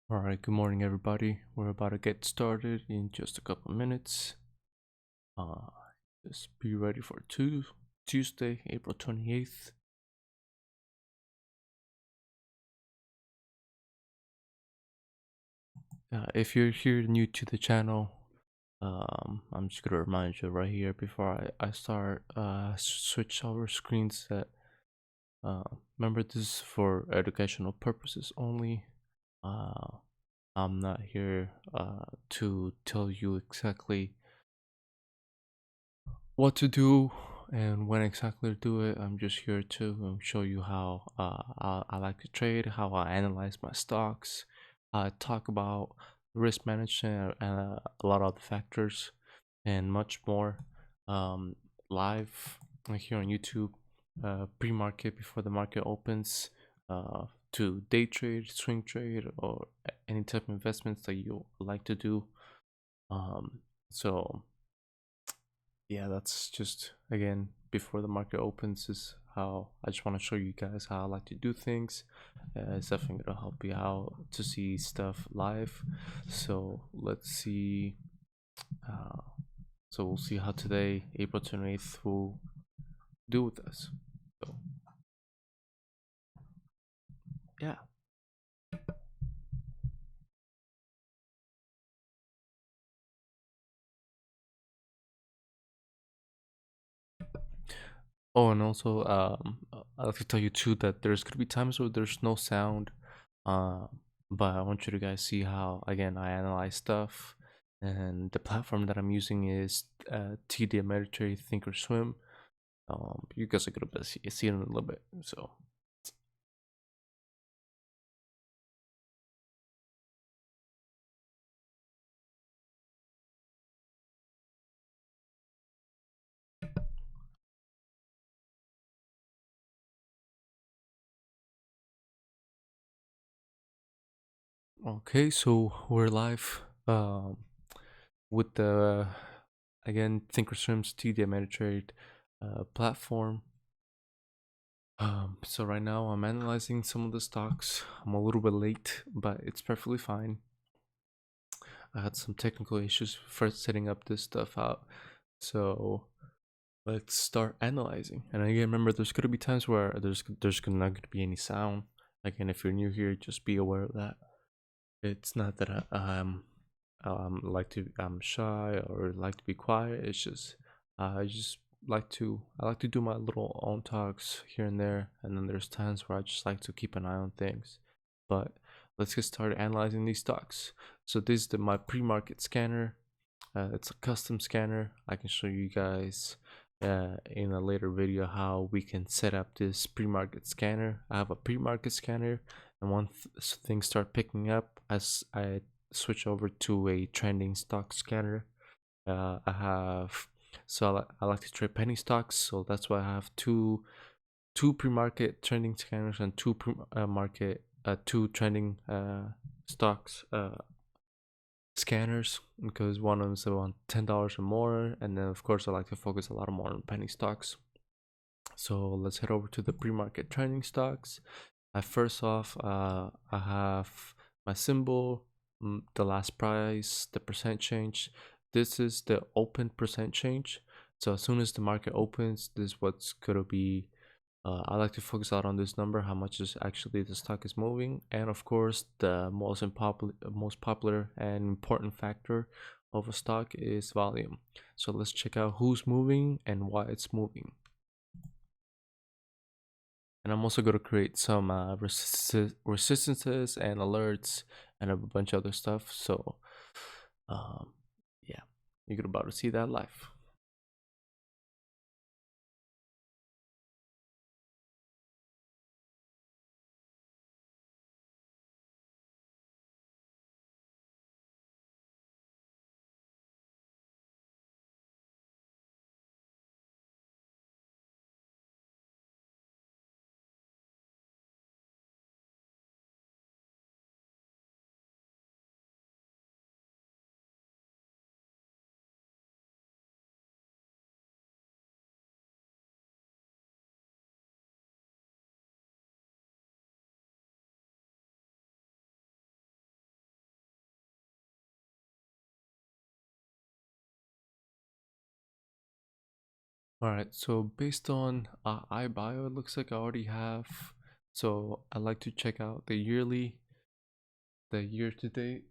All right, good morning, everybody. We're about to get started in just a couple minutes. Uh, just be ready for Tuesday, April 28th. If you're here new to the channel, I'm just gonna remind you right here before I start. Switch over screens. That remember, this is for educational purposes only. Uh, I'm not here to tell you exactly what to do and when exactly to do it. I'm just here to show you how I like to trade, how I analyze my stocks, talk about risk management and a lot of other factors and much more. um, Live here on YouTube, pre-market before the market opens, uh, to day trade, swing trade, or any type of investments that you like to do. So yeah, that's just again before the market opens is how I just want to show you guys how I like to do things. It's definitely gonna help you out to see stuff live. So let's see. Uh, so we'll see how today, April 28th, will do with us. So yeah. Oh, and also, I like to tell you too that there's gonna be times where there's no sound, uh, but I want you to guys see how again I analyze stuff, and the platform that I'm using is TD Amerititrade ThinkorSwim. You guys are gonna see it in a little bit. So okay, so we're live. With the again ThinkorSwim's TD Amerititrade platform. So right now I'm analyzing some of the stocks. I'm a little bit late, but it's perfectly fine. I had some technical issues first setting up this stuff out. So let's start analyzing. And again, remember, there's gonna be times where there's not gonna be any sound. Again, if you're new here, just be aware of that. It's not that I'm shy or like to be quiet. It's just I just I like to do my little own talks here and there, and then there's times where I just like to keep an eye on things. But let's get started analyzing these stocks. So this is my pre-market scanner. It's a custom scanner. I can show you guys in a later video how we can set up this pre-market scanner. I have a pre-market scanner, and once things start picking up as I switch over to a trending stock scanner. I have I like to trade penny stocks, so that's why I have two pre-market trending scanners and two trending stocks scanners, because one of them is around $10 or more, and then of course I like to focus a lot more on penny stocks. So let's head over to the pre-market trending stocks. First off, I have my symbol, the last price, the percent change. This is the open percent change. So as soon as the market opens, this is what's gonna be. I like to focus out on this number, how much is actually the stock is moving, and of course, the most popular and important factor of a stock is volume. So let's check out who's moving and why it's moving. And I'm also going to create some resistances and alerts and a bunch of other stuff. So um, yeah, you're about to see that live. All right, so based on iBio, it looks like I already have. So I like to check out the year to date,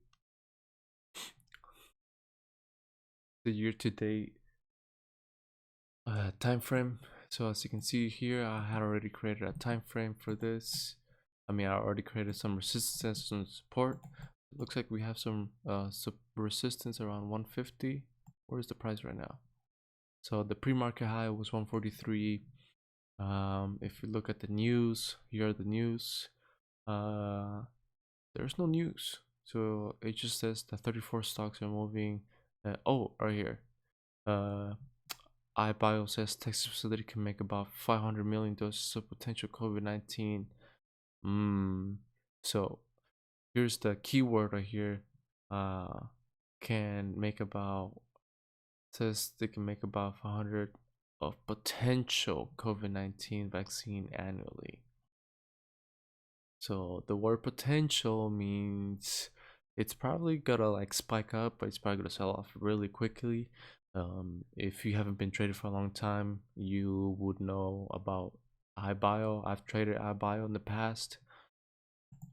the year to date time frame. So as you can see here, I had already created a time frame for this. I mean, I already created some resistance and support. It looks like we have some resistance around 150. Where's the price right now? So the pre-market high was 143. If you look at the news, here are the news. There's no news, so it just says that 34 stocks are moving. Oh, right here. Uh, iBio says Texas facility can make about 500 million doses of potential COVID-19. So here's the keyword right here. Can make about, says they can make about 500 of potential COVID-19 vaccine annually. So the word potential means it's probably gonna like spike up, but it's probably gonna sell off really quickly. If you haven't been traded for a long time, you would know about iBio. I've traded iBio in the past,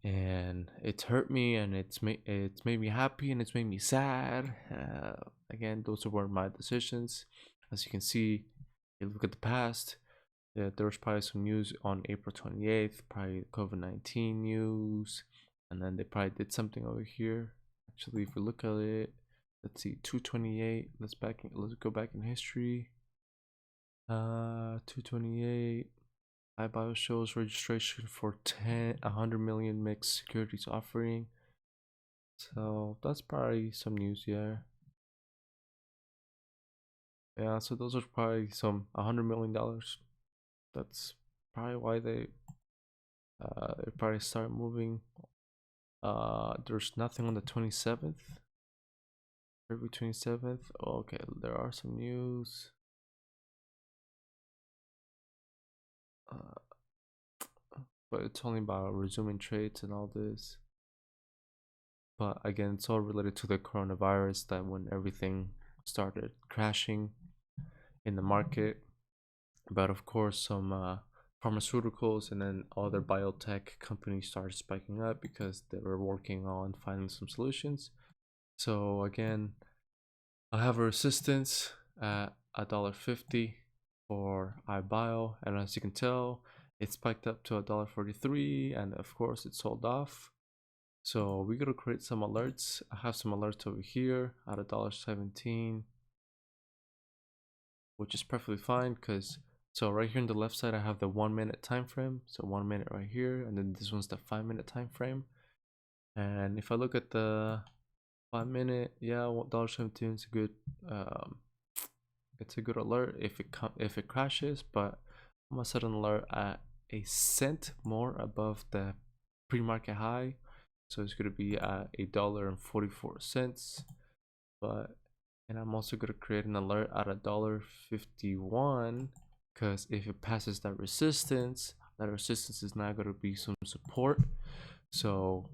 and it's hurt me, and it's made me happy, and it's made me sad. Again, those were my decisions. As you can see, you look at the past. Yeah, there was probably some news on April 28th, probably COVID-19 news, and then they probably did something over here. Actually, if we look at it, let's see, 228. Let's go back in history. 228. iBio shows registration for 100 million mixed securities offering. So that's probably some news here. Yeah, so those are probably some $100 million. That's probably why they probably start moving. There's nothing on the 27th. February 27th. Oh, okay, there are some news. But it's only about resuming trades and all this. But again, it's all related to the coronavirus, that when everything started crashing in the market. But of course, some pharmaceuticals and then other biotech companies started spiking up because they were working on finding some solutions. So again, I have a resistance at $1.50 for iBio, and as you can tell, it spiked up to $1.43, and of course it sold off. So we gotta create some alerts. I have some alerts over here at $1.17, which is perfectly fine because, so right here on the left side I have the 1 minute time frame, so 1 minute right here, and then this one's the 5-minute time frame. And if I look at the 5 minute, yeah, $1.17 is a good it's a good alert if it crashes, but I'm gonna set an alert at a cent more above the pre-market high, so it's gonna be at $1.44. But and I'm also gonna create an alert at $1.51, because if it passes that resistance is now gonna be some support. So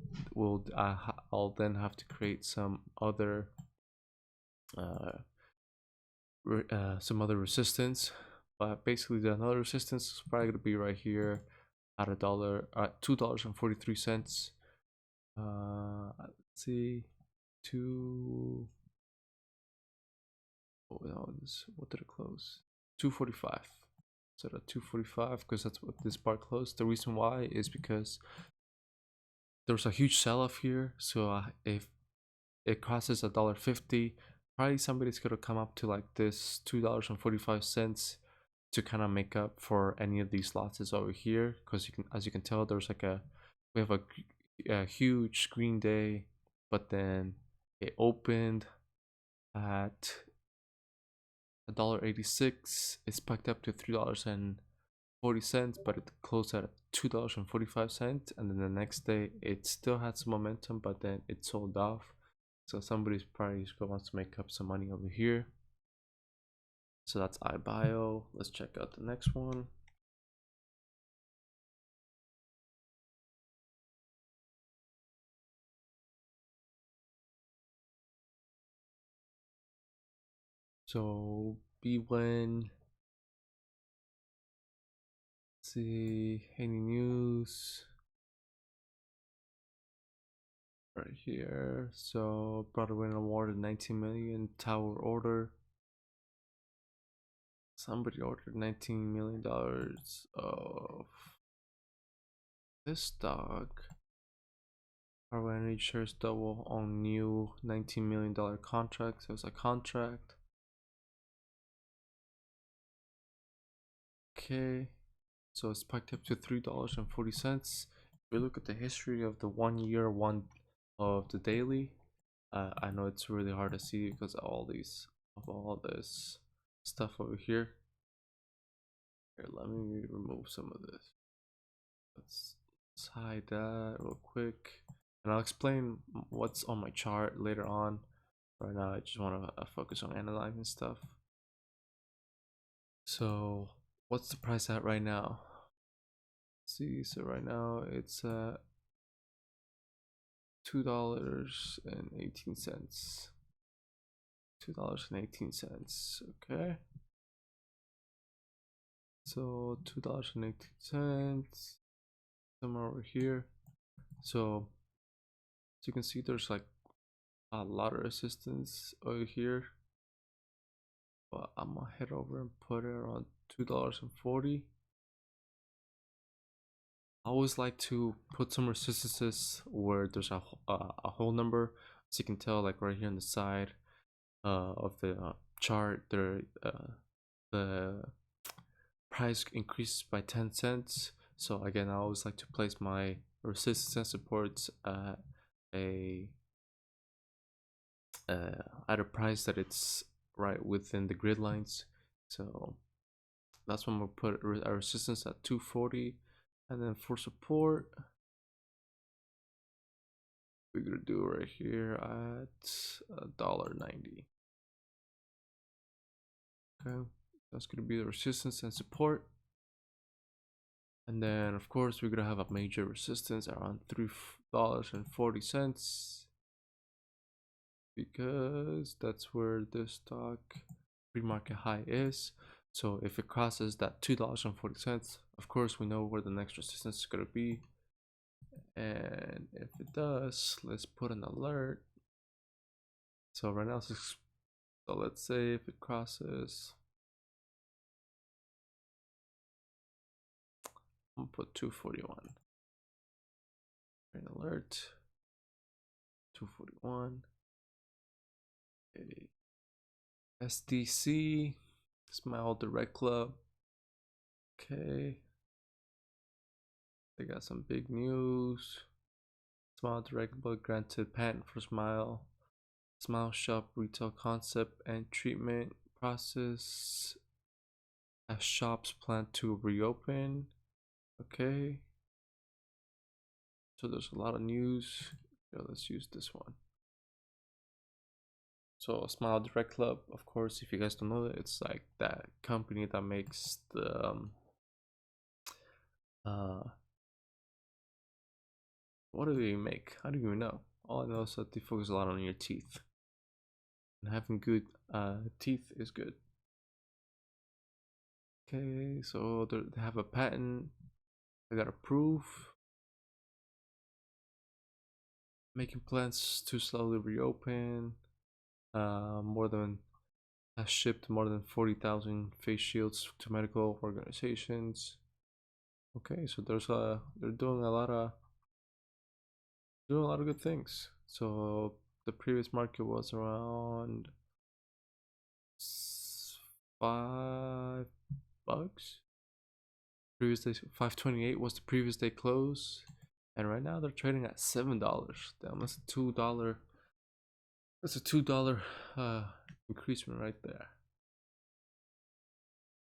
I'll then have to create some other resistance, but basically the another resistance is probably gonna be right here at $2.43. Let's see, two. Oh no, what did it close? 245. So at 245, because that's what this bar closed. The reason why is because there was a huge sell-off here. So if it crosses $1.50, probably somebody's gonna come up to like this $2.45 to kind of make up for any of these losses over here, because as you can tell, there's like we have a huge green day, but then it opened at $1.86. It spiked up to $3.40, but it closed at $2.45, and then the next day it still had some momentum, but then it sold off. So somebody's probably wants to make up some money over here. So that's iBio. Let's check out the next one. So BWEN, see any news right here. So Broadway awarded 19 million tower order. Somebody ordered $19 million of this stock. Broadway Energy shares double on new $19 million contract. So it's a contract. Okay, so it's spiked up to $3.40. If we look at the history of the 1 year one of the daily, I know it's really hard to see because of all this stuff over here. Here, let me remove some of this. Let's hide that real quick, and I'll explain what's on my chart later on. Right now, I just want to focus on analyzing stuff. So, what's the price at right now? Let's see, so right now it's at $2.18. $2.18. Okay. So $2.18, somewhere over here. So as you can see, there's like a lot of resistance over here. But I'm gonna head over and put it around $2.40. I always like to put some resistances where there's a whole number. As you can tell, like right here on the side of the chart, there the price increases by 10 cents. So again, I always like to place my resistance and supports at a price that it's right within the grid lines. So that's when we'll put our resistance at 240, and then for support we're gonna do right here at $1.90. Okay, that's gonna be the resistance and support. And then of course we're gonna have a major resistance around $3.40, because that's where the stock pre-market high is. So if it crosses that $2.40, of course we know where the next resistance is gonna be. And if it does, let's put an alert. So right now, so let's say if it crosses, I'm gonna put 241. An alert. 241. Okay. SDC, Smile Direct Club. Okay. They got some big news. Smile Direct Club granted patent for Smile Shop retail concept and treatment process as shops plan to reopen. Okay. So there's a lot of news. Yeah, let's use this one. So Smile Direct Club, of course, if you guys don't know it, it's like that company that makes the what do they make? I don't even know. All I know is that they focus a lot on your teeth, and having good teeth is good. Okay, so they have a patent. They got a proof. Making plans to slowly reopen. Has shipped more than 40,000 face shields to medical organizations. Okay, so they're doing a lot of good things. So the previous market was around $5. Previous day 528 was the previous day close, and right now they're trading at $7. Damn, that's a $2. That's a $2 increasement right there.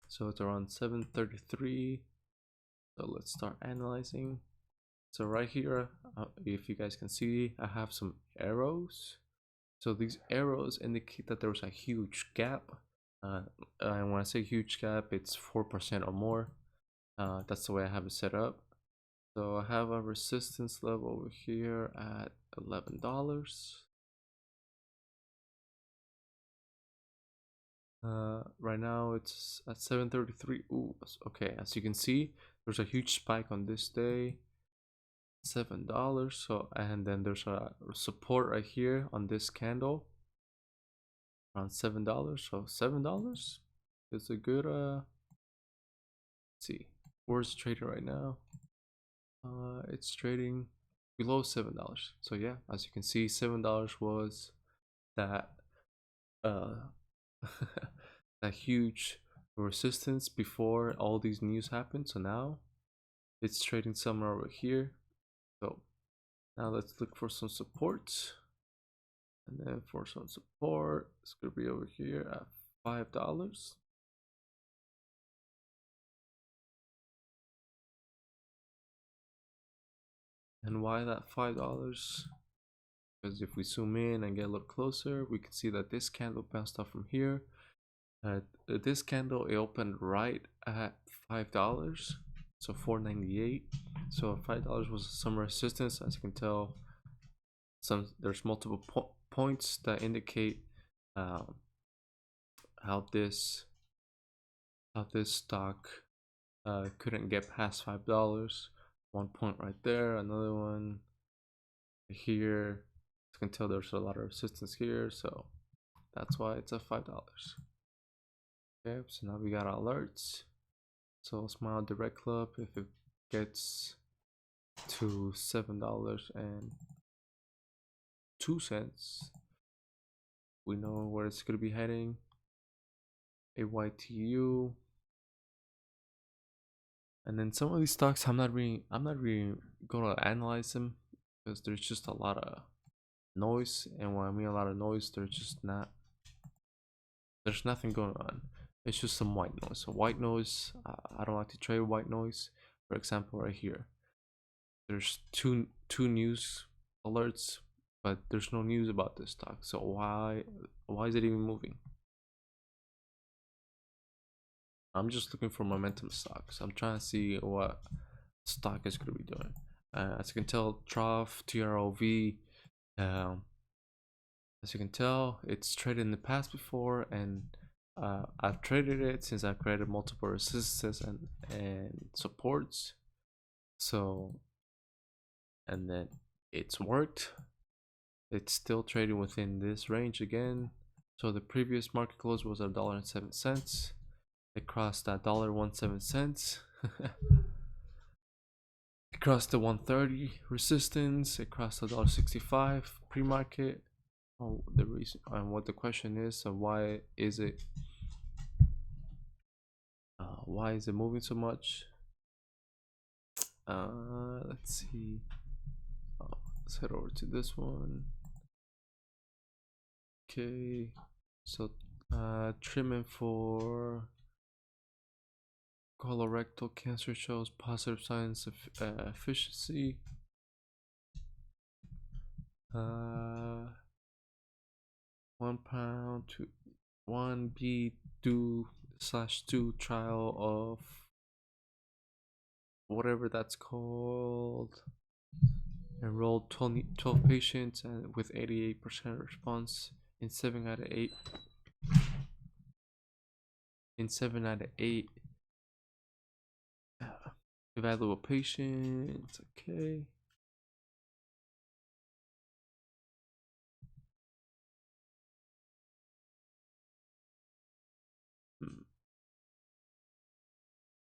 So it's around 733. So let's start analyzing. So right here, if you guys can see, I have some arrows. So these arrows indicate that there was a huge gap. And when I say huge gap, it's 4% or more. That's the way I have it set up. So I have a resistance level over here at $11. Right now it's at 733. Ooh, okay, as you can see, there's a huge spike on this day, $7. So, and then there's a support right here on this candle around $7. So $7 is a good let's see, where's trading right now? It's trading below $7. So yeah, as you can see, $7 was that that huge resistance before all these news happened. So now it's trading somewhere over here. So now let's look for some support, and then for some support it's gonna be over here at $5. And why that $5? Because if we zoom in and get a little closer, we can see that this candle bounced off from here. This candle, it opened right at $5, so $4.98. So $5 was some resistance. As you can tell, there's multiple points that indicate how this stock couldn't get past $5. One point right there, another one here. As you can tell, there's a lot of resistance here, so that's why it's at $5. Okay, so now we got alerts. So Smile Direct Club, if it gets to $7.02, we know where it's gonna be heading. AYTU. And then some of these stocks, I'm not really gonna analyze them because there's just a lot of noise, and when I mean a lot of noise, there's nothing going on. It's just some white noise. So white noise, I don't like to trade white noise. For example, right here, there's two news alerts, but there's no news about this stock. So why is it even moving? I'm just looking for momentum stocks. I'm trying to see what stock is going to be doing. As you can tell, trough TROV. As you can tell, it's traded in the past before, and I've traded it since I've created multiple resistances and supports. So, and then it's worked. It's still trading within this range again. So the previous market close was $1.07. It crossed that $1.17. It crossed the 130 resistance. It crossed the $1.65 pre-market. Oh, the reason and what the question is, so why is it moving so much? Let's see. Let's head over to this one. Okay, so treatment for colorectal cancer shows positive signs of efficiency. 1 pound to 1B2/2 trial of whatever that's called. Enrolled 12 patients and with 88% response in 7 out of 8. In 7 out of 8 evaluable patients. Okay.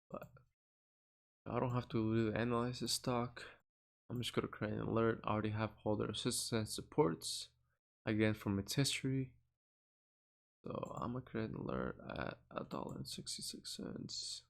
But I don't have to really analyze this stock. I'm just gonna create an alert. I already have all the resistance and supports again from its history. So I'm gonna create an alert at $1.66.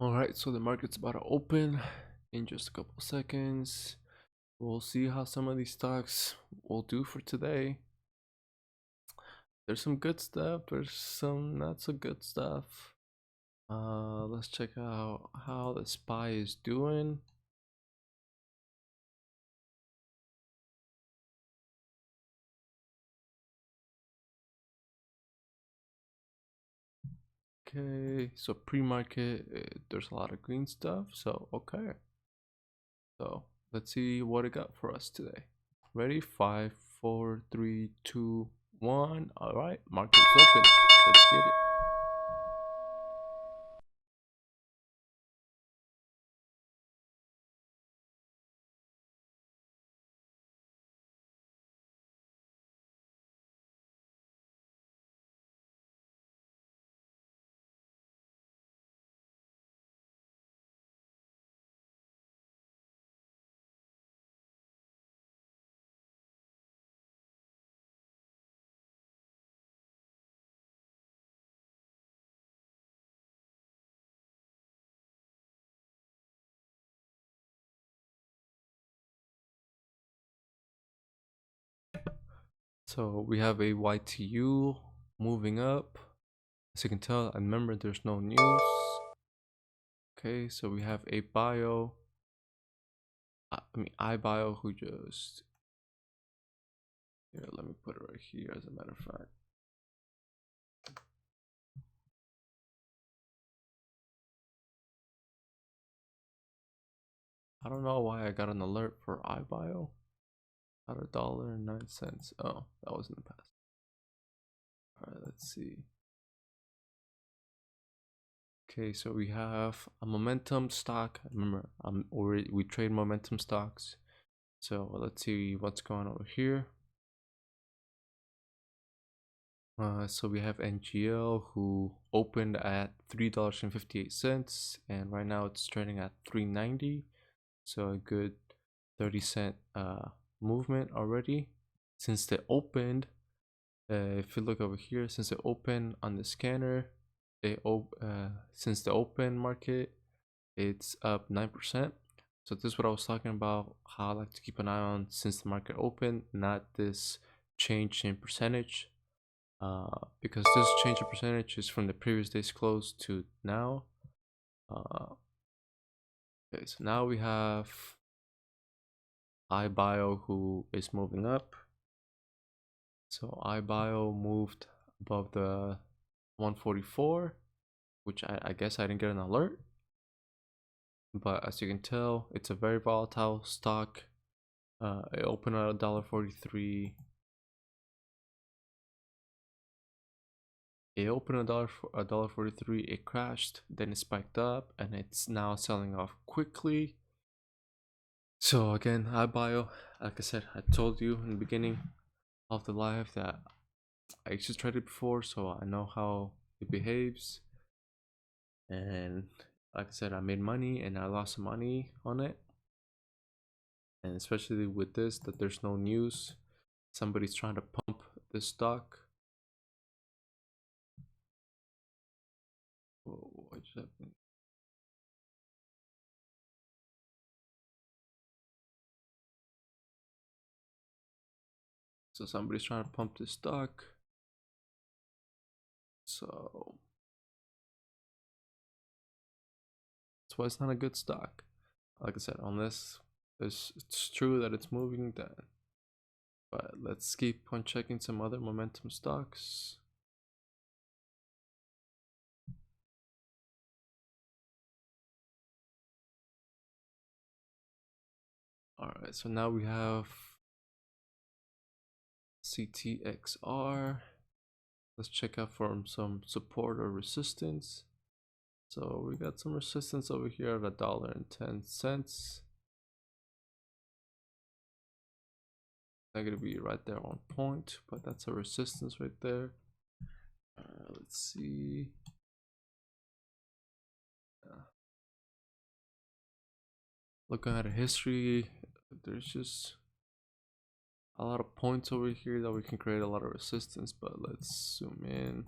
All right, so the market's about to open in just a couple of seconds. We'll see how some of these stocks will do for today. There's some good stuff, there's some not so good stuff. Let's check out how the SPY is doing. Okay, so pre-market, there's a lot of green stuff, so okay. So let's see what it got for us today. Ready? 5, 4, 3, 2, 1. All right, market's open. Let's get it. So we have a YTU moving up. As you can tell, I remember there's no news. Okay, so we have a bio. iBio who just, here, let me put it right here as a matter of fact. I don't know why I got an alert for iBio at $1.09. Oh, that was in the past. All right, let's see. Okay, so we have a momentum stock. Remember, we trade momentum stocks. So let's see what's going on over here. So we have NGL who opened at $3.58, and right now it's trading at $3.90. So a good 30-cent movement already since they opened. If you look over here, since they opened on the scanner, since the open market, it's up 9%. So this is what I was talking about, how I like to keep an eye on since the market opened, not this change in percentage. Because this change in percentage is from the previous day's close to now. Okay, so now we have iBio who is moving up. So iBio moved above the 144, which I guess I didn't get an alert. But as you can tell, it's a very volatile stock. It opened at $1.43. It opened at $1.43. It crashed, then it spiked up, and it's now selling off quickly. So again, iBio, like I said, I told you in the beginning of the live that I actually tried it before, so I know how it behaves. And like I said, I made money and I lost some money on it. And especially with this, that there's no news, somebody's trying to pump this stock. Whoa, what just happened? So somebody's trying to pump this stock. So that's why it's not a good stock. Like I said, unless it's true that it's moving, then. But let's keep on checking some other momentum stocks. All right, so now we have CTXR. Let's check out for some support or resistance. So we got some resistance over here at $1.10. Not gonna be right there on point, but that's a resistance right there. Let's see. Looking at a history, there's just a lot of points over here that we can create a lot of resistance, but let's zoom in.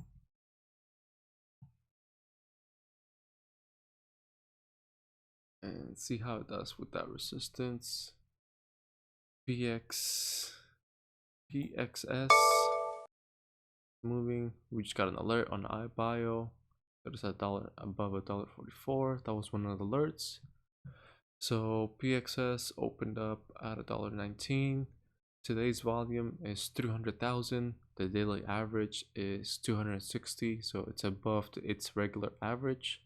and see how it does with that resistance. PXS moving. We just got an alert on iBio. There's a dollar above $1.44. That was one of the alerts. So PXS opened up at $1.19. Today's volume is 300,000. The daily average is 260, so it's above its regular average.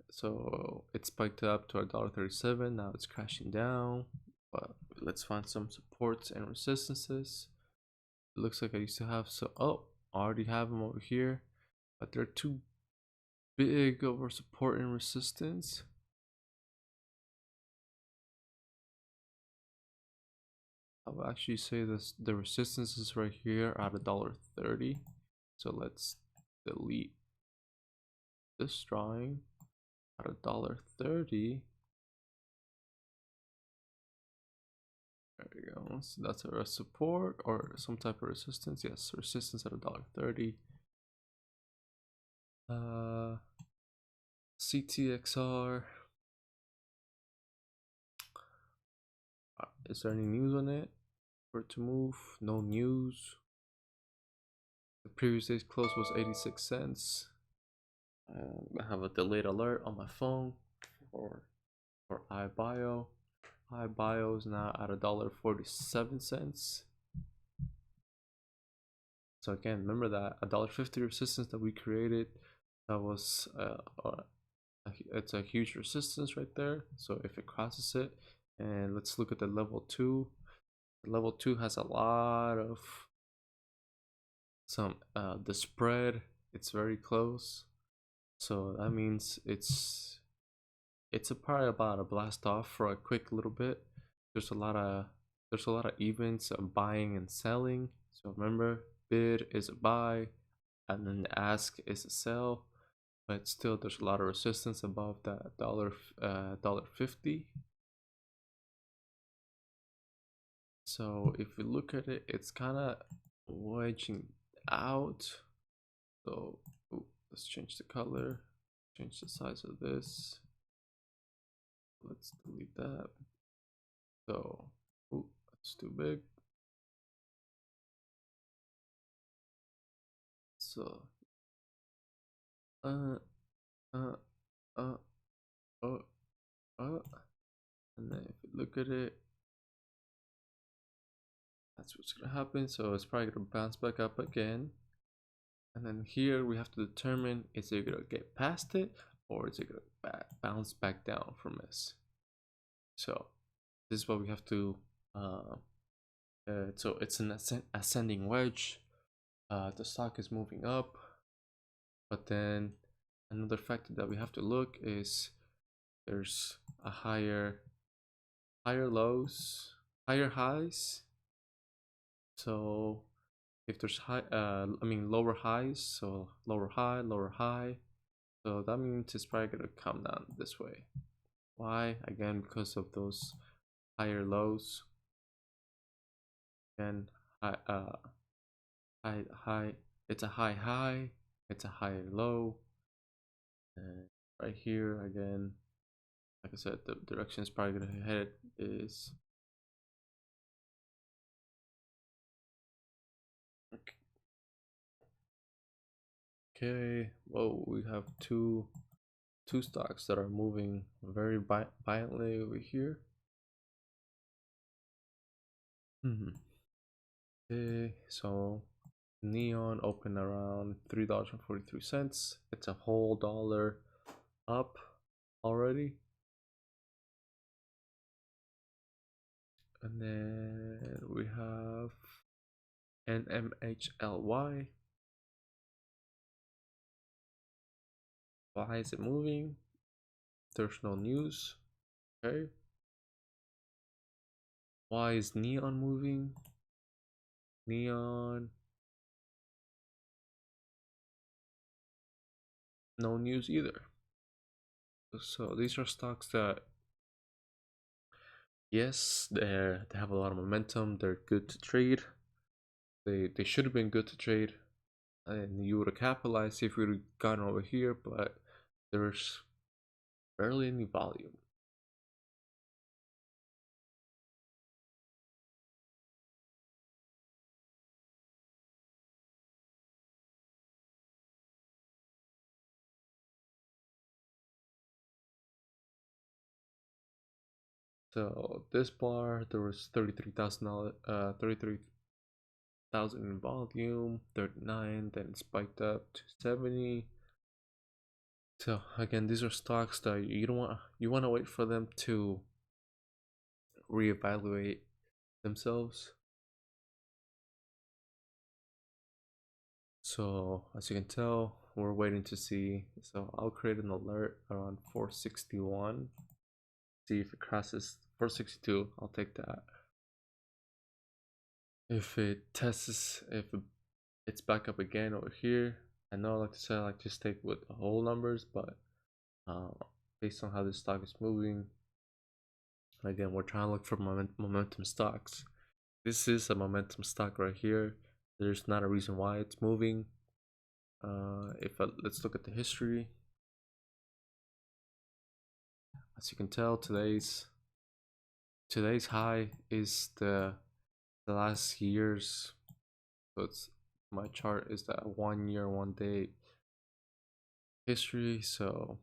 So it spiked up to $1.37. Now it's crashing down, but let's find some supports and resistances. It looks like I used to have I already have them over here, but they're too big over support and resistance. I'll actually say this: the resistance is right here at $1.30. So let's delete this drawing at $1.30. There we go. So that's a support or some type of resistance. Yes, resistance at $1.30. CTXR. Is there any news on it for it to move? No news. The previous day's close was 86 cents. I have a delayed alert on my phone for iBio. iBio is now at $1.47. So again, remember that $1.50 resistance that we created, that was it's a huge resistance right there. So if it crosses it, and let's look at the level 2. The level 2 has a lot of the spread. It's very close, so that means it's probably about to blast off for a quick little bit. There's a lot of events of buying and selling. So remember, bid is a buy, and then the ask is a sell. But still, there's a lot of resistance above that $1.50. So if we look at it, it's kind of wedging out. So let's change the color, change the size of this. Let's delete that. So that's too big. So and then if you look at it, that's what's gonna happen. So it's probably gonna bounce back up again, and then here we have to determine, is it gonna get past it or is it gonna bounce back down from this. So this is what we have to so it's an ascending wedge. The stock is moving up, but then another factor that we have to look is there's a higher lows, higher highs. So if there's lower highs, so lower high, so that means it's probably gonna come down this way. Why? Again, because of those higher lows. And high, it's a high, it's a higher low, and right here again, like I said, the direction is probably gonna head is okay. Well, we have two stocks that are moving very violently over here. Okay, so Neon opened around $3.43. It's a whole dollar up already. And then we have NMHLY. Why is it moving? There's no news. Okay. Why is Neon moving? Neon. No news either. So these are stocks that, yes, they have a lot of momentum. They're good to trade. They should have been good to trade. and you would have capitalized if you would have gotten over here, but there's barely any volume. So this bar, there was $33,000, 33,000 in volume, 39, then it spiked up to 70. So again, these are stocks that you don't want. You want to wait for them to reevaluate themselves. So as you can tell, we're waiting to see. So I'll create an alert around 461. See if it crosses 462. I'll take that. If it tests, if it's back up again over here, I know, like I said, I like to stick with the whole numbers, but uh, based on how this stock is moving, again, we're trying to look for momentum stocks. This is a momentum stock right here. There's not a reason why it's moving. Let's look at the history. As you can tell, today's high is the last year's. So it's my chart is that 1 year, 1 day history. So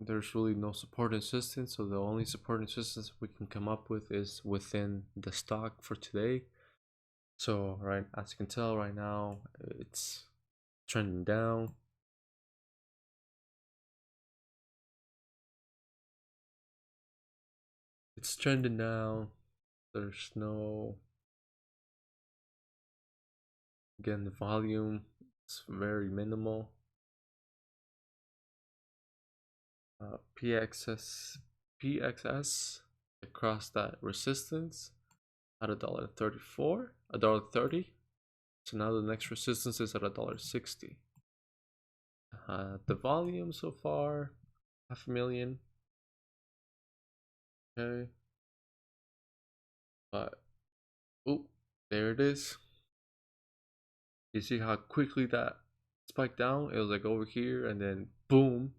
there's really no support and resistance. So the only support and resistance we can come up with is within the stock for today. So right, as you can tell right now, it's trending down. It's trending down. There's no, again, the volume is very minimal. PXS across that resistance at $1.34, $1.30. So now the next resistance is at $1.60. The volume so far, 500,000. Okay, but oh, there it is. You see how quickly that spiked down? It was like over here, and then boom,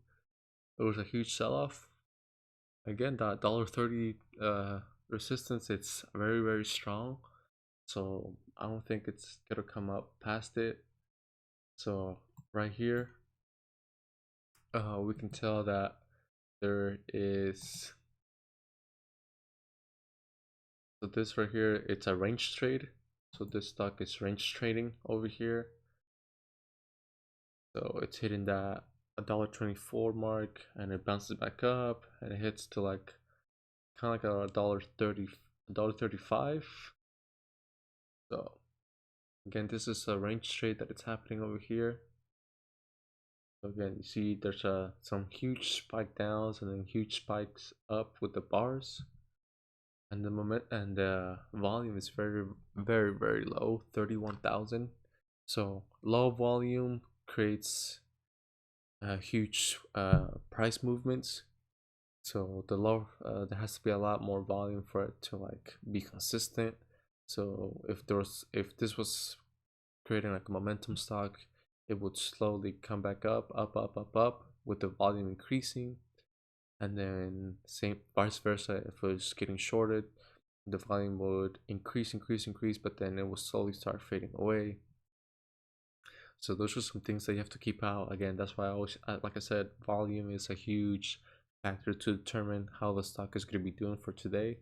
it was a huge sell-off. Again, that $1.30 resistance, it's very, very strong. So I don't think it's gonna come up past it. So right here, we can tell that there is, so this right here, it's a range trade. So this stock is range trading over here. So it's hitting that $1.24 mark, and it bounces back up, and it hits to like kind of like a $1.30, $1.35. So again, this is a range trade that it's happening over here. So again, you see there's some huge spike downs and then huge spikes up with the bars, and the volume is very, very, very low, 31,000. So low volume creates huge price movements. So there has to be a lot more volume for it to like be consistent. So if this was creating like a momentum stock, it would slowly come back up, with the volume increasing, and then same vice versa. If it was getting shorted, the volume would increase, but then it would slowly start fading away. So those are some things that you have to keep out. Again, that's why I always, like I said, volume is a huge factor to determine how the stock is going to be doing for today.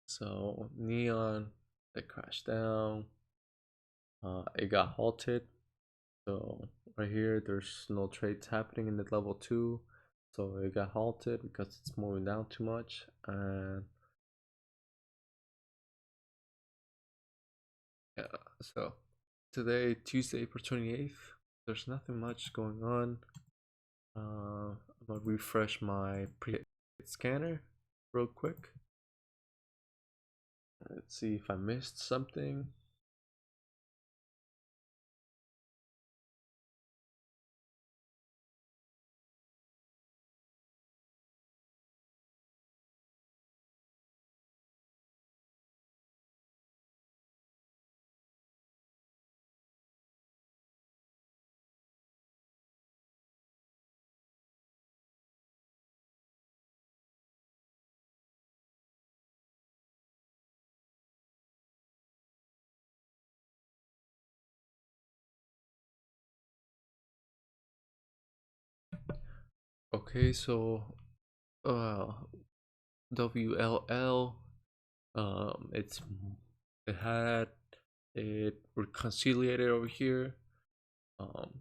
So Neon, it crashed down. It got halted. So right here, there's no trades happening in the level 2. So it got halted because it's moving down too much. And yeah, so today, Tuesday, April 28th, there's nothing much going on. I'm gonna refresh my pre scanner real quick. Let's see if I missed something. Okay, so uh WLL, it's it had it reconciliated over here.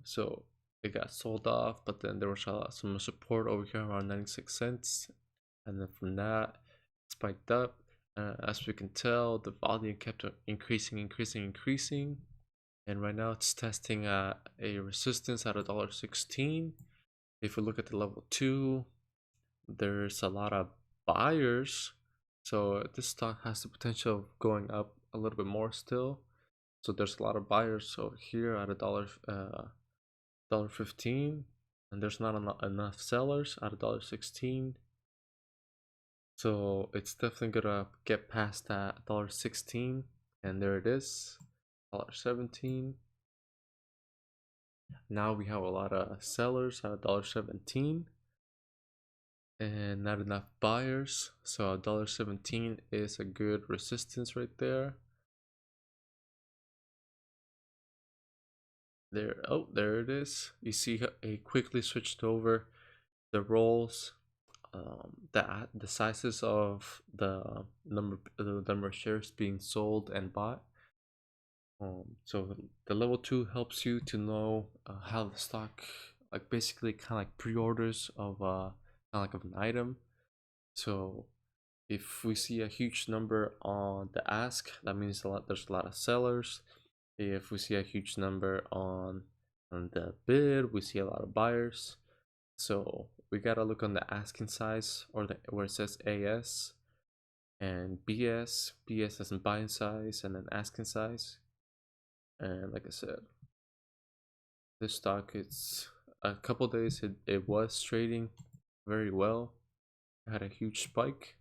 So it got sold off, but then there was some support over here around 96 cents, and then from that it spiked up. As we can tell, the volume kept increasing, and right now it's testing at a resistance at $1.16. If we look at the level 2, there's a lot of buyers, so this stock has the potential of going up a little bit more still. So there's a lot of buyers over here at $1.15, and there's not enough sellers at $1.16. So it's definitely gonna get past that $1.16, and there it is, $1.17. Now we have a lot of sellers at $1.17 and not enough buyers, so $1.17 is a good resistance right there. There it is. You see it quickly switched over the roles, the sizes of the number of shares being sold and bought. So the level 2 helps you to know how the stock, like basically kind of like pre-orders of kind of like of an item. So if we see a huge number on the ask, that means there's a lot of sellers. If we see a huge number on the bid, we see a lot of buyers. So we gotta look on the asking size, or where it says AS and BS. BS as in buying size, and then asking size. And like I said, this stock, it's a couple days it was trading very well. It had a huge spike.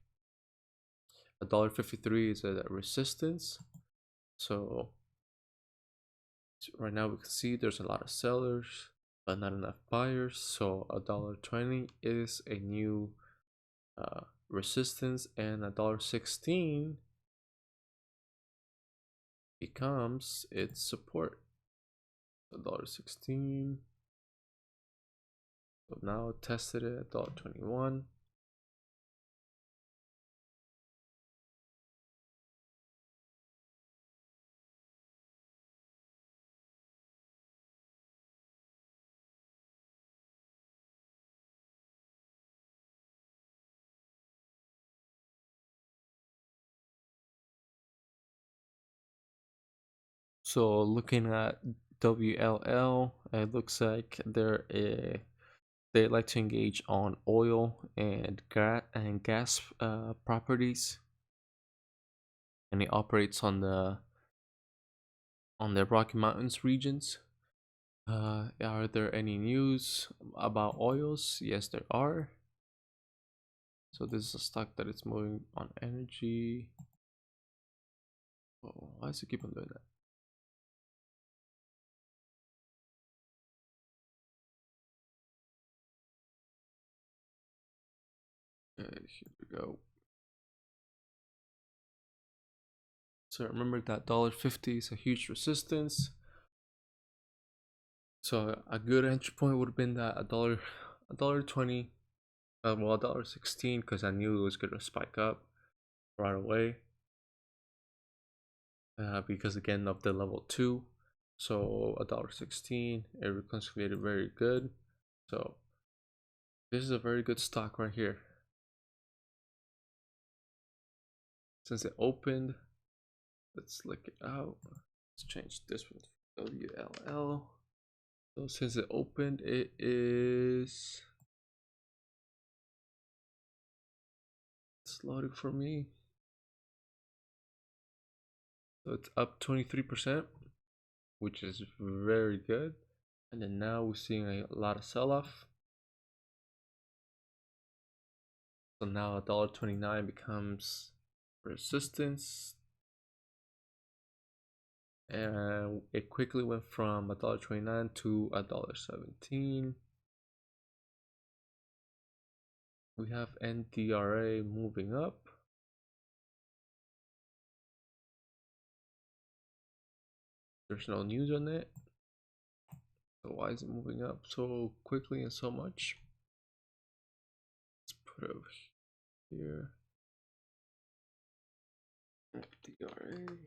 $1.53 is a resistance. So right now we can see there's a lot of sellers but not enough buyers. So $1.20 is a new resistance, and $1.16 becomes its support. $1.16. So now it tested it at $1.21. So looking at WLL, it looks like they like to engage on oil and gas properties, and it operates on the Rocky Mountains regions. Are there any news about oils? Yes, there are. So this is a stock that is moving on energy. Oh, why does it keep on doing that? Here we go. So remember that $1.50 is a huge resistance. So a good entry point would have been that $1.20, well, $1.16, because I knew it was gonna spike up right away. Because again of the level 2. So $1.16, it reconciliated very good. So this is a very good stock right here. Since it opened, let's look it out. Let's change this one to WLL. So since it opened, it is, it's loading for me. So it's up 23%, which is very good. And then now we're seeing a lot of sell-off. So now $1.29 becomes resistance, and it quickly went from $1.29 to $1.17. We have NDRA moving up. There's no news on it. So why is it moving up so quickly and so much? put it over here. FDRA.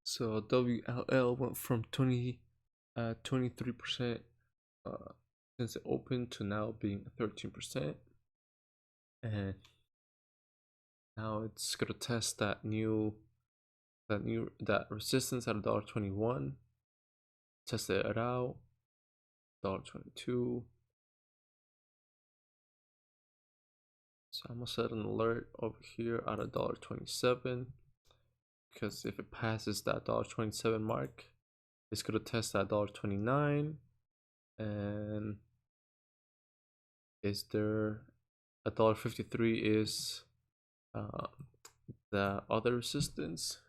So WLL went from 23% since it opened to now being 13%, and now it's gonna test that resistance at $1.21. Test it out, $1.22. So I'm gonna set an alert over here at $1.27, because if it passes that $1.27 mark, it's gonna test that $1.29. And is there $1.53 is the other resistance.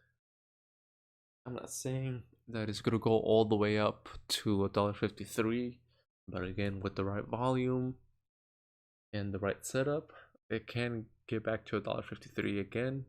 I'm not saying that it's gonna go all the way up to $1.53, but again, with the right volume and the right setup, it can get back to $1.53 again.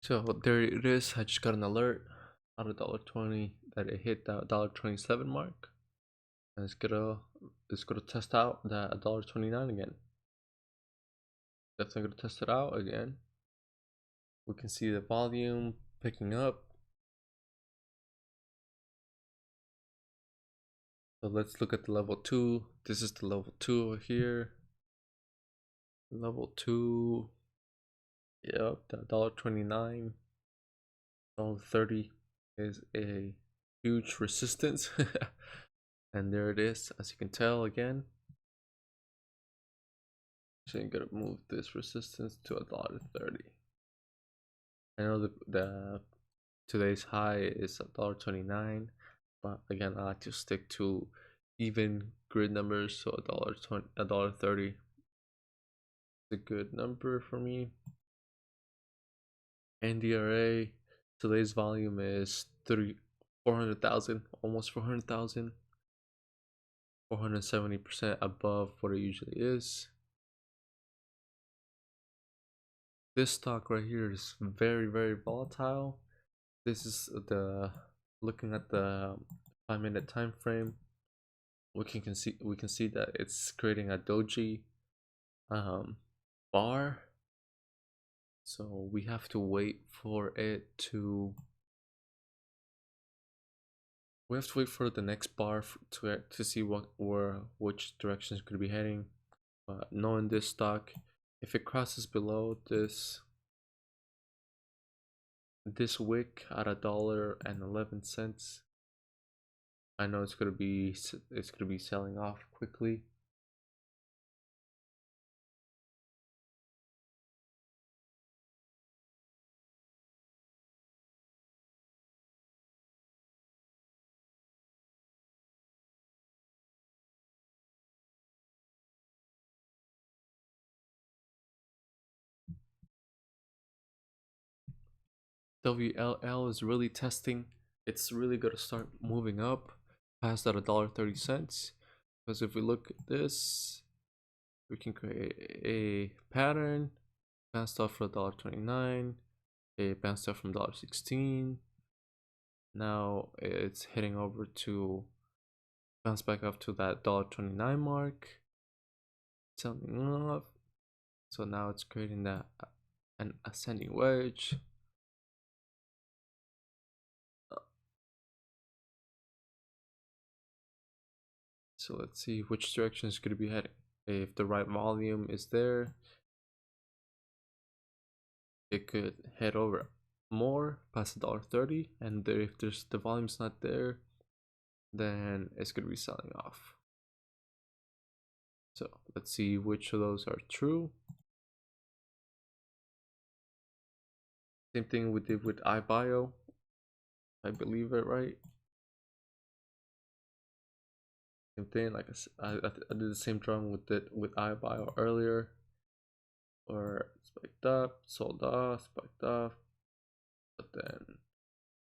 So there it is. I just got an alert at $1.20 that it hit that $1.27 mark, and it's gonna test out that $1.29 again. Definitely gonna test it out again. We can see the volume picking up. So let's look at the level 2. This is the level 2 over here. Level 2. Yep, that $1.29, $1.30 is a huge resistance. And there it is, as you can tell again. So I'm gonna move this resistance to $1.30. I know the today's high is $1.29, but again, I like to stick to even grid numbers, so $1.30 is a good number for me. NDRA, today's volume is 400,000, almost 400,000, 470% above what it usually is. This stock right here is very, very volatile. This is looking at the 5-minute time frame. We can see that it's creating a doji bar. So we have to wait for it to. We have to wait for the next bar to see which direction it's going to be heading. But knowing this stock, if it crosses below this wick at $1.11, I know it's gonna be selling off quickly. WLL is really testing. It's really gonna start moving up past that $1.30, because if we look at this, we can create a pattern. Bounced off for $1.29. It bounced off from $1.16. Now it's heading over to bounce back up to that $1.29 mark, selling off. So now it's creating that an ascending wedge. So let's see which direction it's going to be heading. If the right volume is there, it could head over more past $1.30, and if there's the volume's not there, then it's gonna be selling off. So let's see which of those are true. Same thing we did with iBio. I believe it, right? Same thing, like I did the same drum with iBio earlier, where it spiked up, sold off, spiked off, but then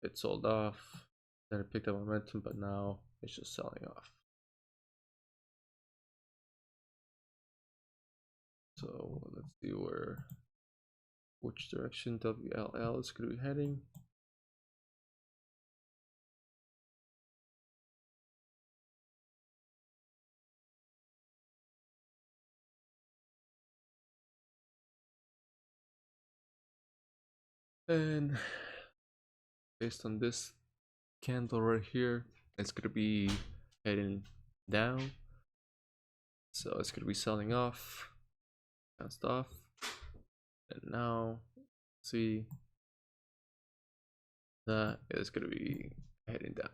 it sold off, then it picked up momentum, but now it's just selling off. So let's see which direction WLL is going to be heading. And based on this candle right here, it's going to be heading down. So it's going to be selling off, bounced off, and now see that is going to be heading down.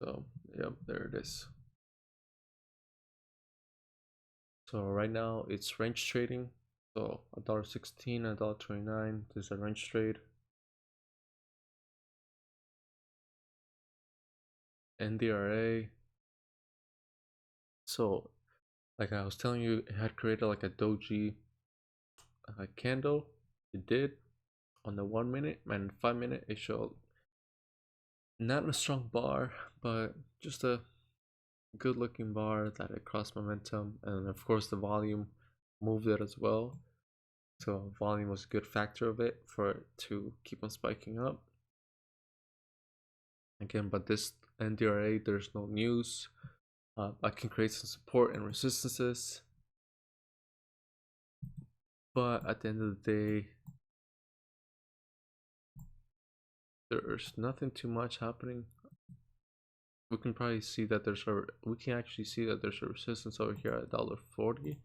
So yep, there it is. So right now it's range trading. So $1.16 and $1.29. This is a range trade. NDRA. So like I was telling you, it had created like a doji candle. It did on the 1 minute, and 5 minute it showed not a strong bar, but just a good looking bar that it crossed momentum, and of course the volume moved it as well. So volume was a good factor of it for it to keep on spiking up. Again, but this NDRA, there's no news. I can create some support and resistances, but at the end of the day, there's nothing too much happening. We can probably see that we can actually see that there's a resistance over here at $1.40.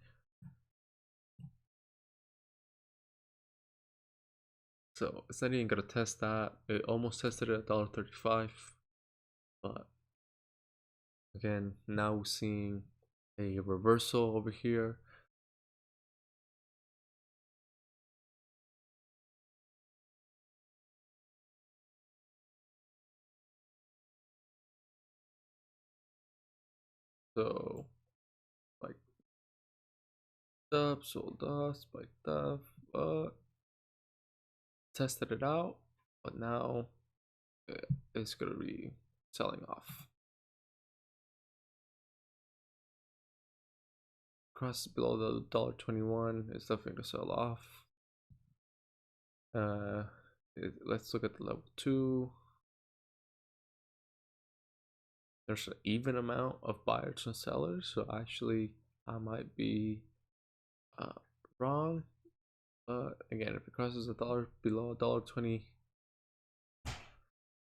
So it's not even gonna test that. It almost tested it at $1.35, but again, now we're seeing a reversal over here. So like up, sold off, spiked up, tested it out, but now it's gonna be selling off. Crosses below the $1.21, it's definitely gonna sell off. Let's look at the level 2. There's an even amount of buyers and sellers, so actually I might be wrong, but again, if it crosses a dollar below $1.20,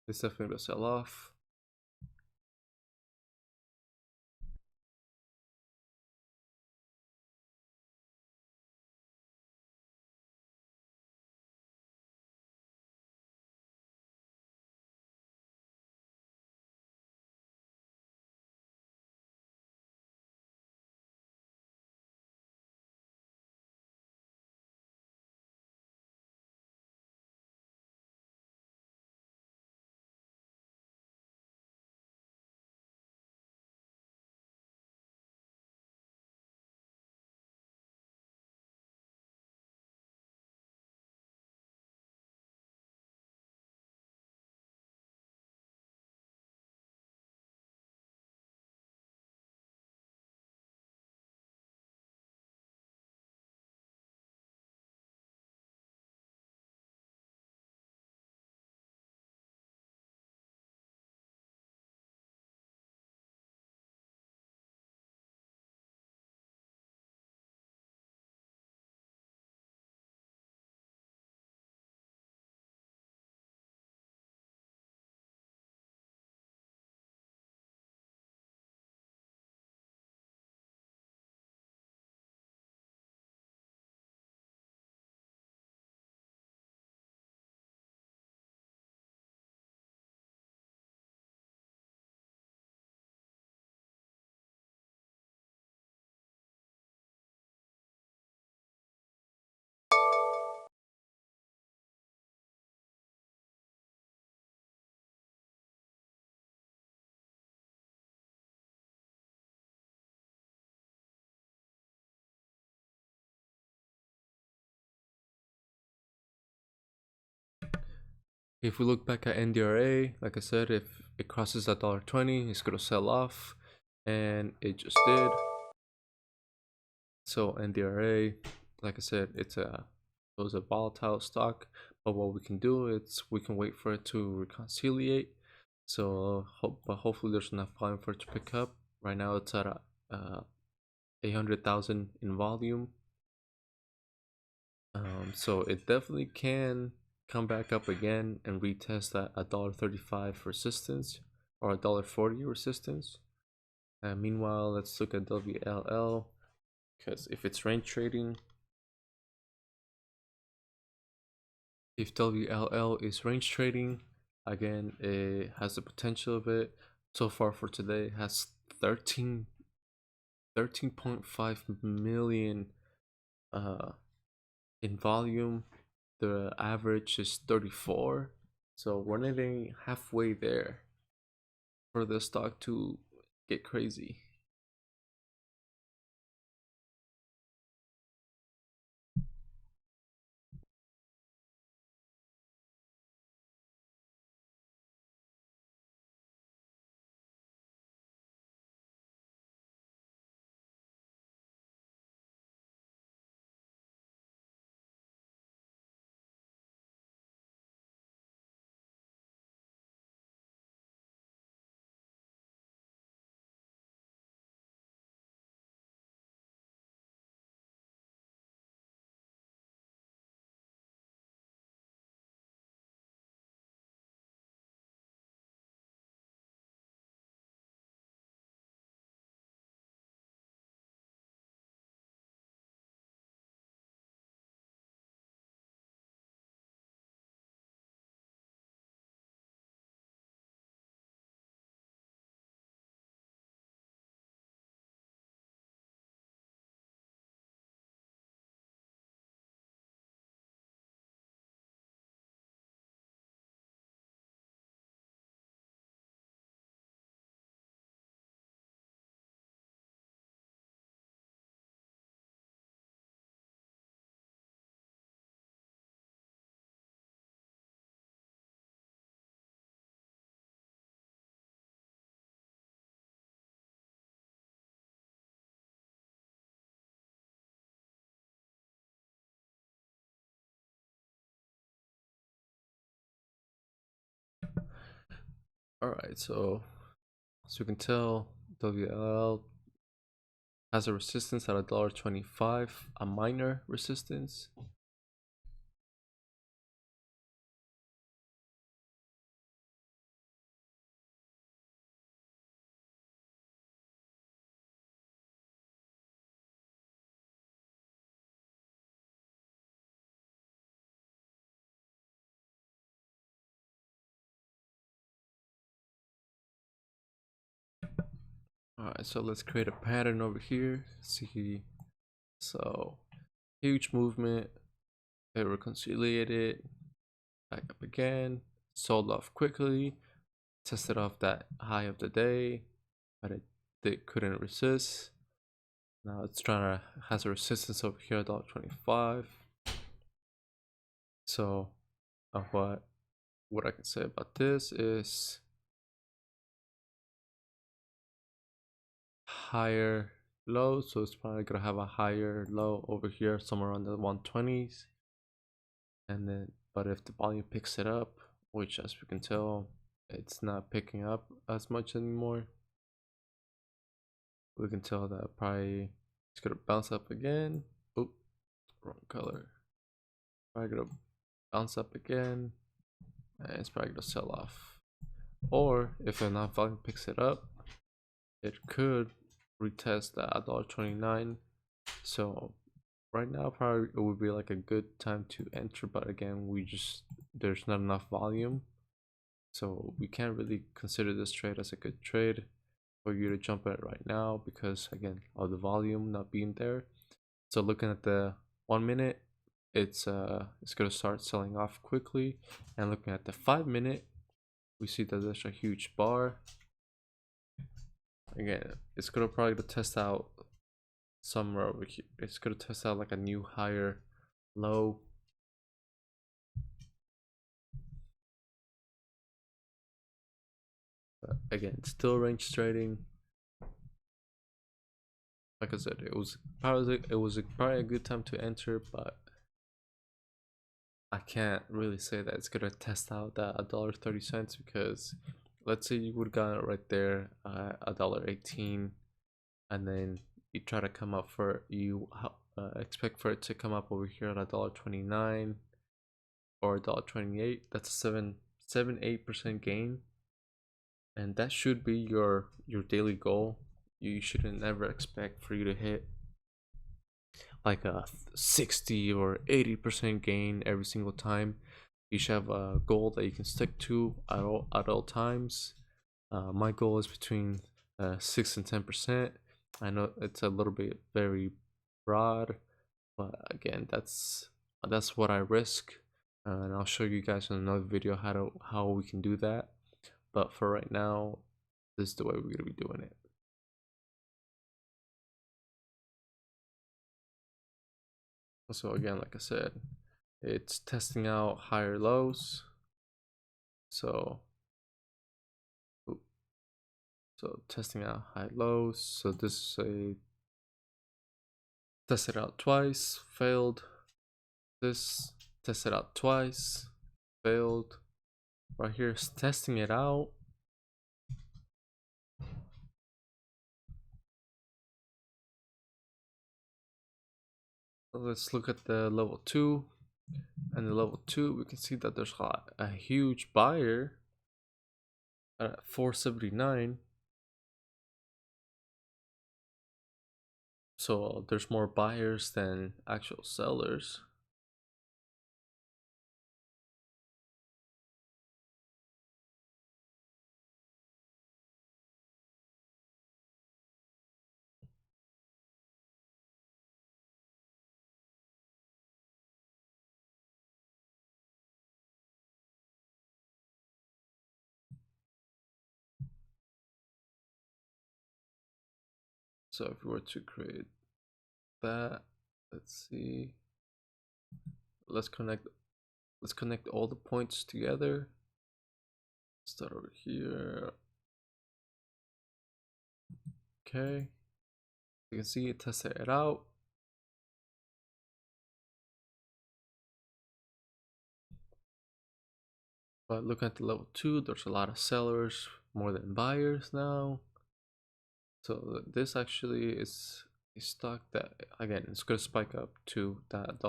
it's definitely gonna sell off. If we look back at NDRA, like I said, if it crosses $1.20, it's gonna sell off, and it just did. So NDRA, like I said, it was a volatile stock, but what we can do is we can wait for it to reconciliate. So hopefully there's enough volume for it to pick up. Right now it's at 800,000 in volume. So it definitely can come back up again and retest that $1.35 resistance or $1.40 resistance. Meanwhile, let's look at WLL, because if it's range trading, if WLL is range trading, again, it has the potential of it. So far for today, it has 13.5 million in volume. The average is 34, so we're nearly halfway there for the stock to get crazy. All right, so as you can tell, WLL has a resistance at $1.25, a minor resistance. All right, so let's create a pattern over here. See, so huge movement, it reconciliated, back up again, sold off quickly, tested off that high of the day, but it couldn't resist. Now it's trying to has a resistance over here at $1.25. So what I can say about this is higher low, so it's probably gonna have a higher low over here somewhere around the 120s, and then but if the volume picks it up, which as we can tell it's not picking up as much anymore, we can tell that probably it's gonna bounce up again. Oop, wrong color. Probably gonna bounce up again, and it's probably gonna sell off. Or if enough volume picks it up, it could retest at $1.29. So right now probably it would be like a good time to enter, but again there's not enough volume, so we can't really consider this trade as a good trade for you to jump at right now because again of the volume not being there. So looking at the 1 minute, it's gonna start selling off quickly, and looking at the 5 minute, we see that there's a huge bar. Again, it's gonna probably test out somewhere over here. It's gonna test out like a new higher low. But again, still range trading. Like I said, it was probably a good time to enter, but I can't really say that it's gonna test out that $1.30 because let's say you would have gotten it right there at $1.18, and then you try to come up for expect for it to come up over here at $1.29 or $1.28. That's a 8% gain, and that should be your daily goal. You shouldn't never expect for you to hit like a 60 or 80% gain every single time. You should have a goal that you can stick to at all times. My goal is between 6 and 10%. I know it's a little bit very broad, but again, that's what I risk, and I'll show you guys in another video how we can do that. But for right now, this is the way we're gonna be doing it. So again, like I said, it's testing out higher lows. So testing out high lows. So this is a tested out twice, failed. This tested out twice, failed. Right here is testing it out. Let's look at the level 2. And the level 2, we can see that there's a huge buyer at 479. So there's more buyers than actual sellers. So if we were to create that, let's see, let's connect all the points together. Start over here. Okay, you can see it tested it out. But looking at the level 2, there's a lot of sellers, more than buyers now. So this actually is a stock that, again, it's gonna spike up to that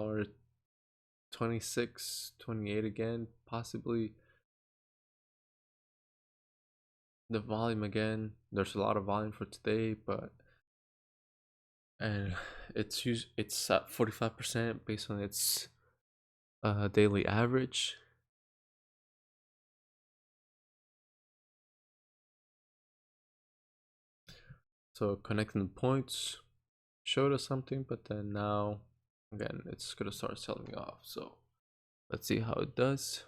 $26, 28 again, possibly. The volume again, there's a lot of volume for today, and it's at 45% based on its daily average. So connecting the points showed us something, but then now again it's gonna start selling off. So let's see how it does.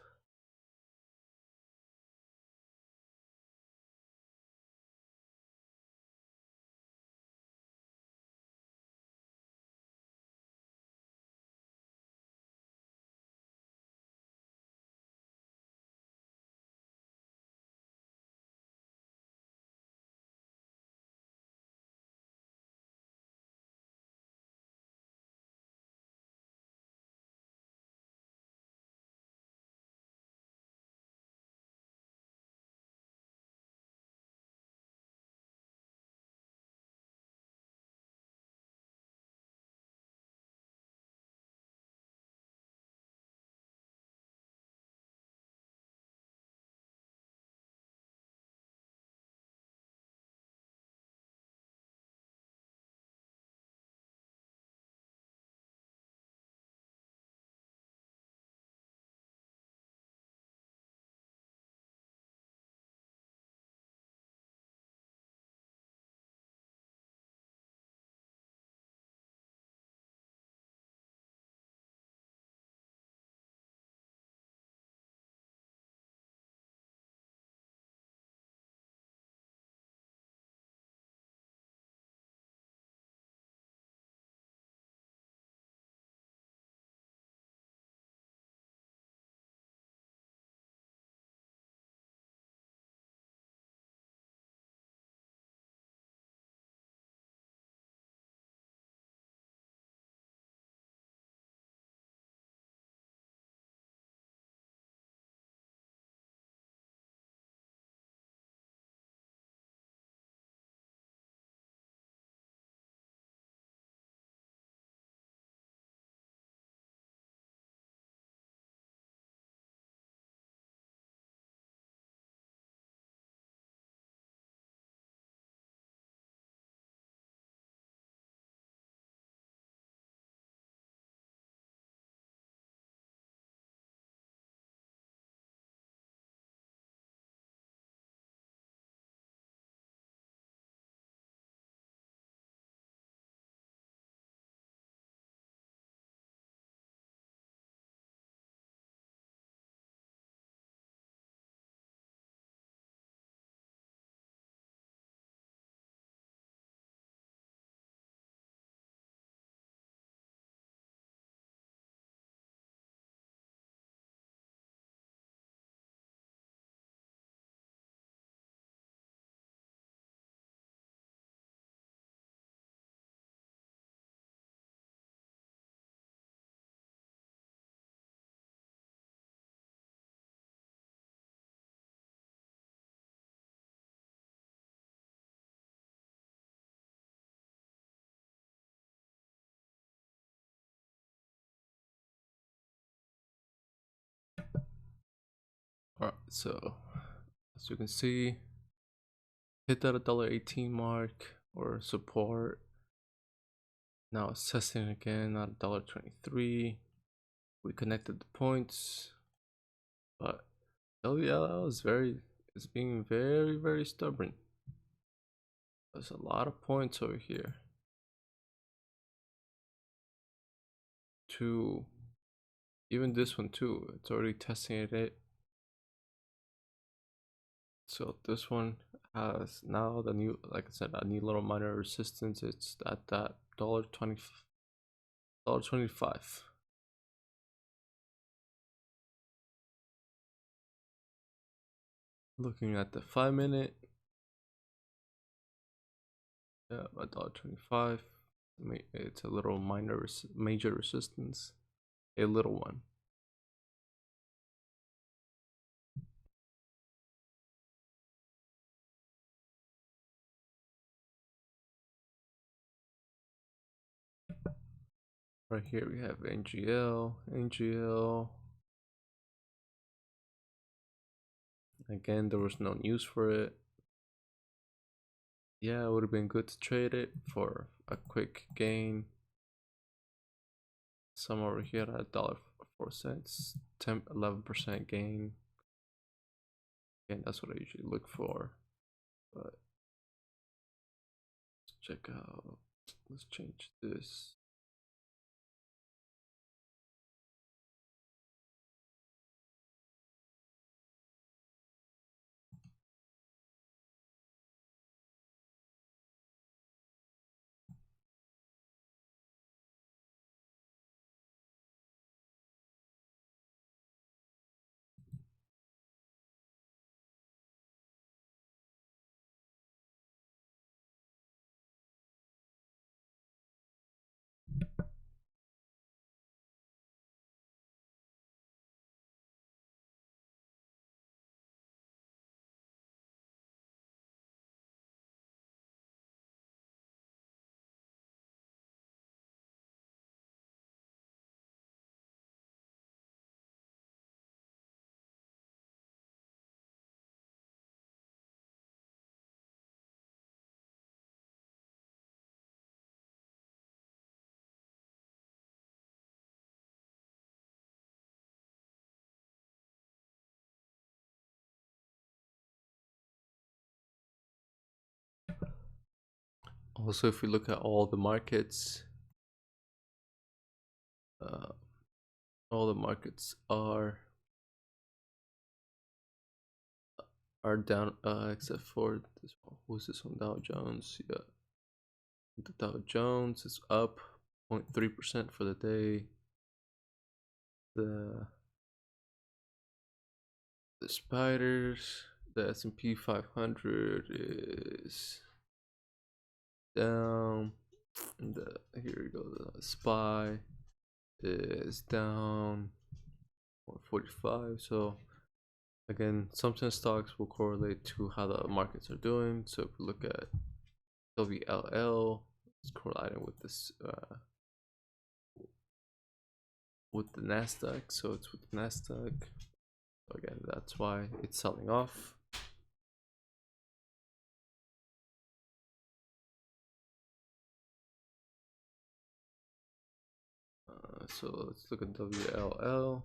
All right, so as you can see, hit that $1.18 mark or support. Now it's testing again at $1.23. We connected the points, but WLL is being very stubborn. There's a lot of points over here to even this one too. It's already testing it. So this one has now the new, like I said, a new little minor resistance. It's at that $1.25. Looking at the 5-minute, yeah, $1.25. It's a little major resistance, a little one. Right here we have NGL. Again, there was no news for it. Yeah, it would have been good to trade it for a quick gain. Some over here at $1.04, 11% gain. Again, that's what I usually look for. But let's check out. Let's change this. Also, if we look at all the markets, all the markets are down, except for this one. Who's this one? Dow Jones. Yeah, the Dow Jones is up 0.3% for the day. The spiders, the S&P 500 is down. Here we go. The SPY is down 0.45. So again, sometimes stocks will correlate to how the markets are doing. So if we look at WLL, it's correlating with this with the Nasdaq. So it's with the Nasdaq. So again, that's why it's selling off. So let's look at WLL.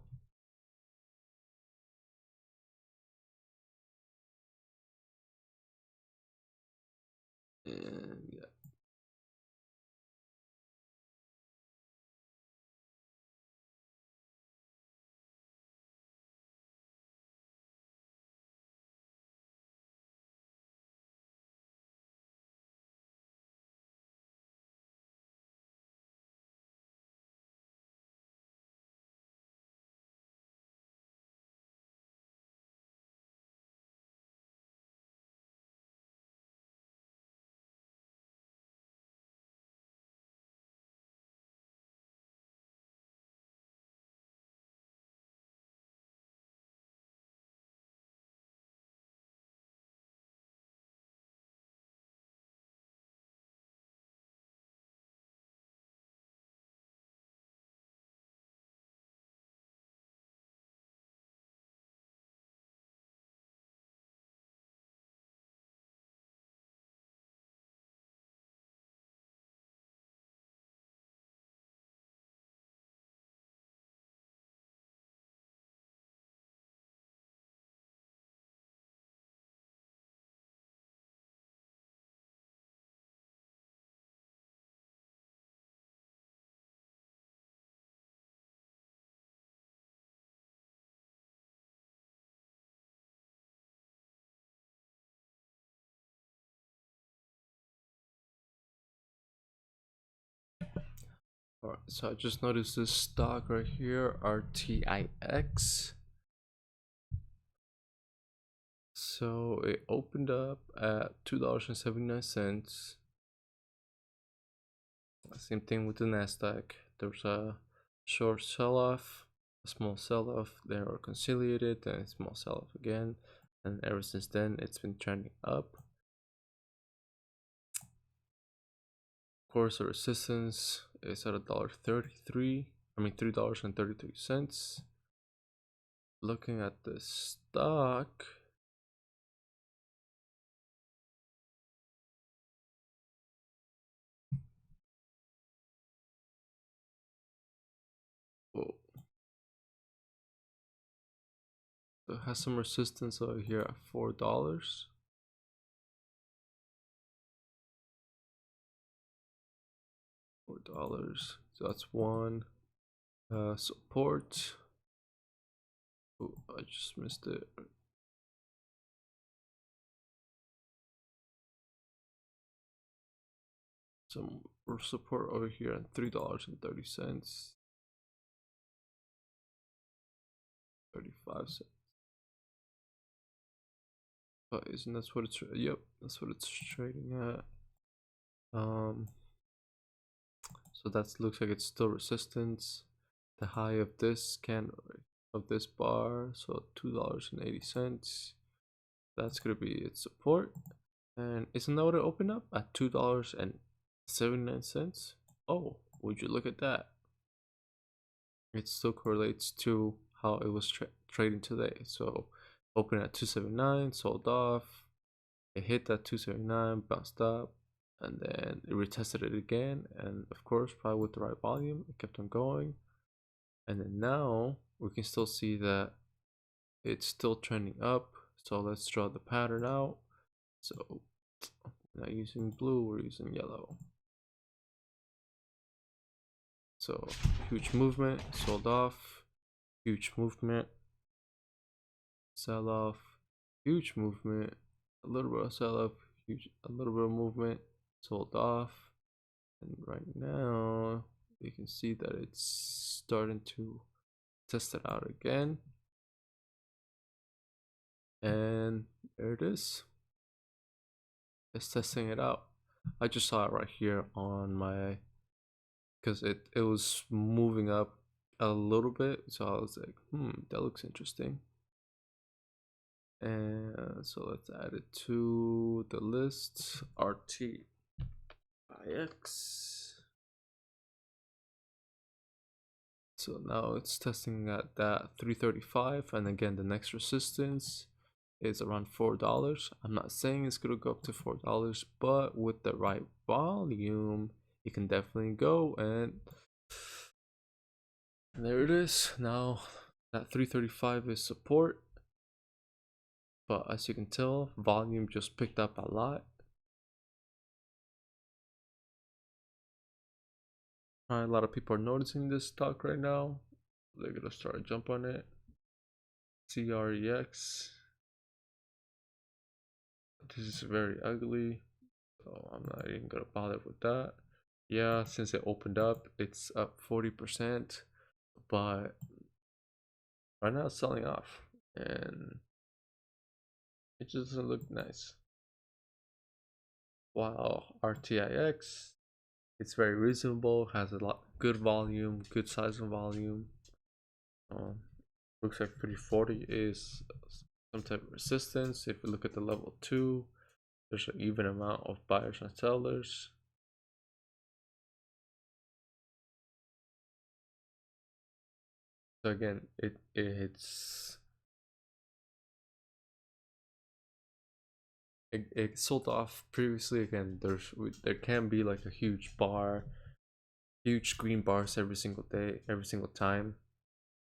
And yeah. All right, so I just noticed this stock right here, RTIX. So it opened up at $2.79. Same thing with the Nasdaq. There's a short sell-off, a small sell-off, they are conciliated, then a small sell-off again, and ever since then it's been trending up. Of course, the resistance is at $1.33. I mean $3.33. Looking at the stock, whoa, so it has some resistance over here at $4. $4. So that's one. Support. Oh, I just missed it. Some support over here at $3.30. 35 cents. But isn't that what it's? Yep, that's what it's trading at. So that looks like it's still resistance. The high of this bar, so $2.80. That's gonna be its support. And isn't that what it opened up at $2.79? Oh, would you look at that? It still correlates to how it was trading today. So open at 279, sold off. It hit that 279, bounced up, and then it retested it again. And of course, probably with the right volume, it kept on going. And then now we can still see that it's still trending up. So let's draw the pattern out. So we're not using blue, we're using yellow. So huge movement, sold off, huge movement, sell off, huge movement, a little bit of sell off, a little bit of movement, sold off. And right now you can see that it's starting to test it out again. And there it is. It's testing it out. I just saw it right here on my, because it was moving up a little bit, so I was like, that looks interesting. And so let's add it to the list. RTIX. So now it's testing at that 335, and again the next resistance is around $4. I'm not saying it's gonna go up to $4, but with the right volume, you can definitely go. And there it is. Now that 335 is support, but as you can tell, volume just picked up a lot. A lot of people are noticing this stock right now. They're gonna start a jump on it. CREX. This is very ugly, so I'm not even gonna bother with that. Yeah, since it opened up, it's up 40%, but right now it's selling off, and it just doesn't look nice. While RTIX, it's very reasonable, has a lot good volume, good size and volume. Looks like 340 is some type of resistance. If you look at the level 2, there's an even amount of buyers and sellers. So again, it sold off previously. Again, there can be like a huge green bars every single day, every single time.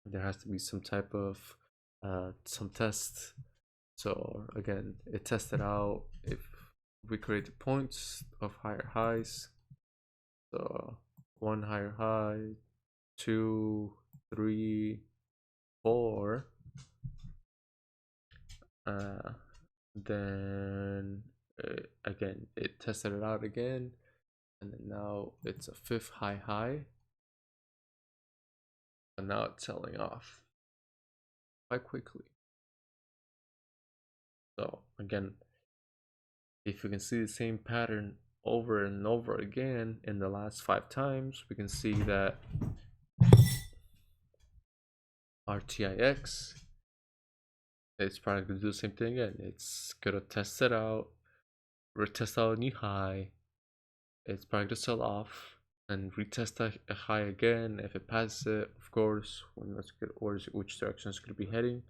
There has to be some type of some test. So again, it tested out if we create the points of higher highs. So one higher high, 2, 3, 4. Then again, it tested it out again, and then now it's a 5th high. but now it's selling off quite quickly. So again, if we can see the same pattern over and over again in the last 5 times, we can see that RTIX, it's probably going to do the same thing again. It's going to test it out, retest out a new high. It's probably going to sell off and retest a high again. If it passes it, of course, which direction it's going to be heading.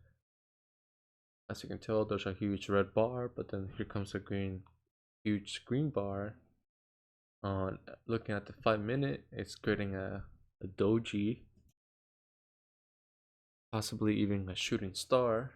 As you can tell, there's a huge red bar, but then here comes a huge green bar. On looking at the 5-minute, it's creating a doji, possibly even a shooting star.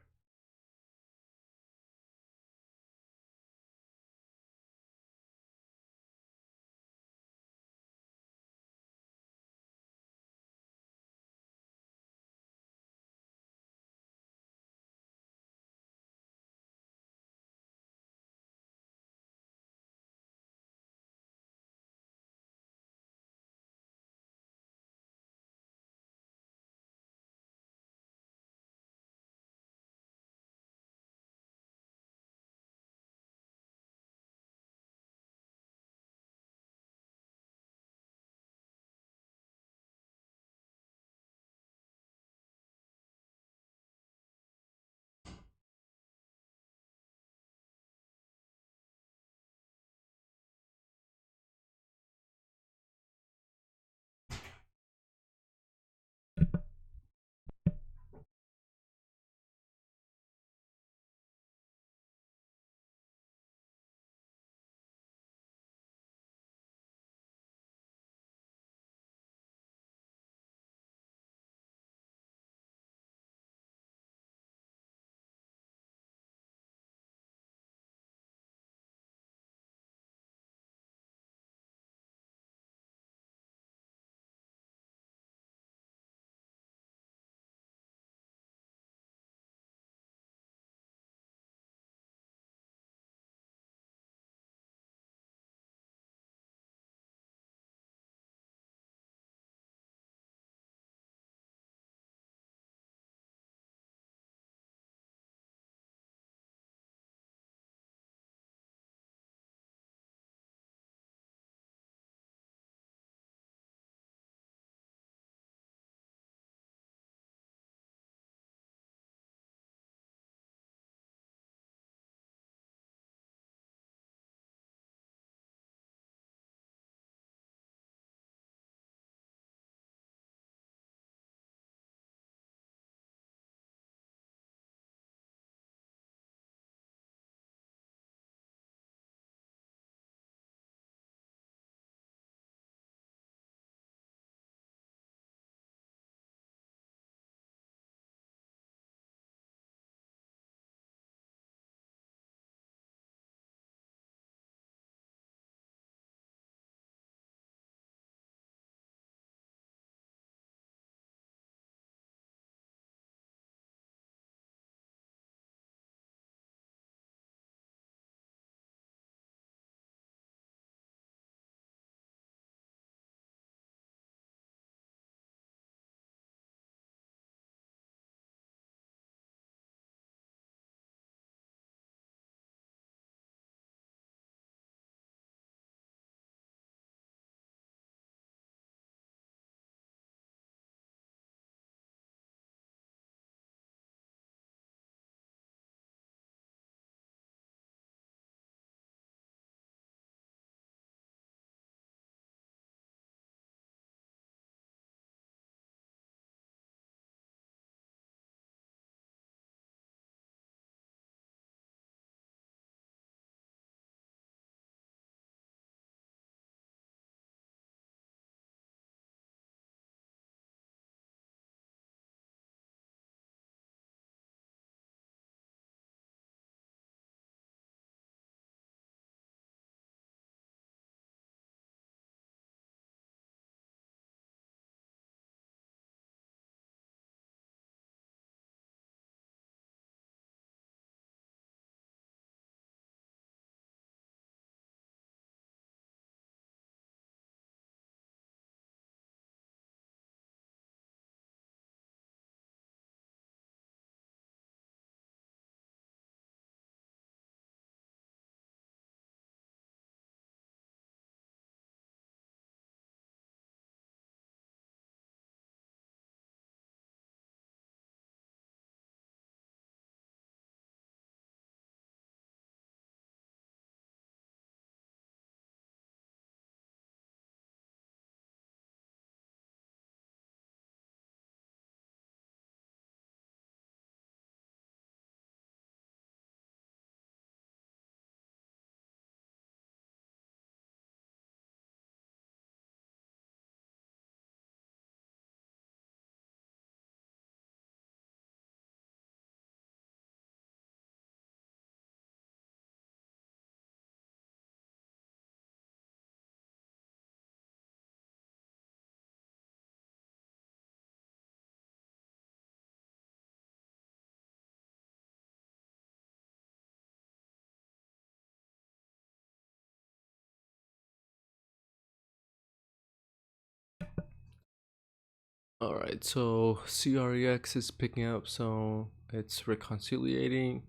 All right, so CREX is picking up, so it's reconciliating.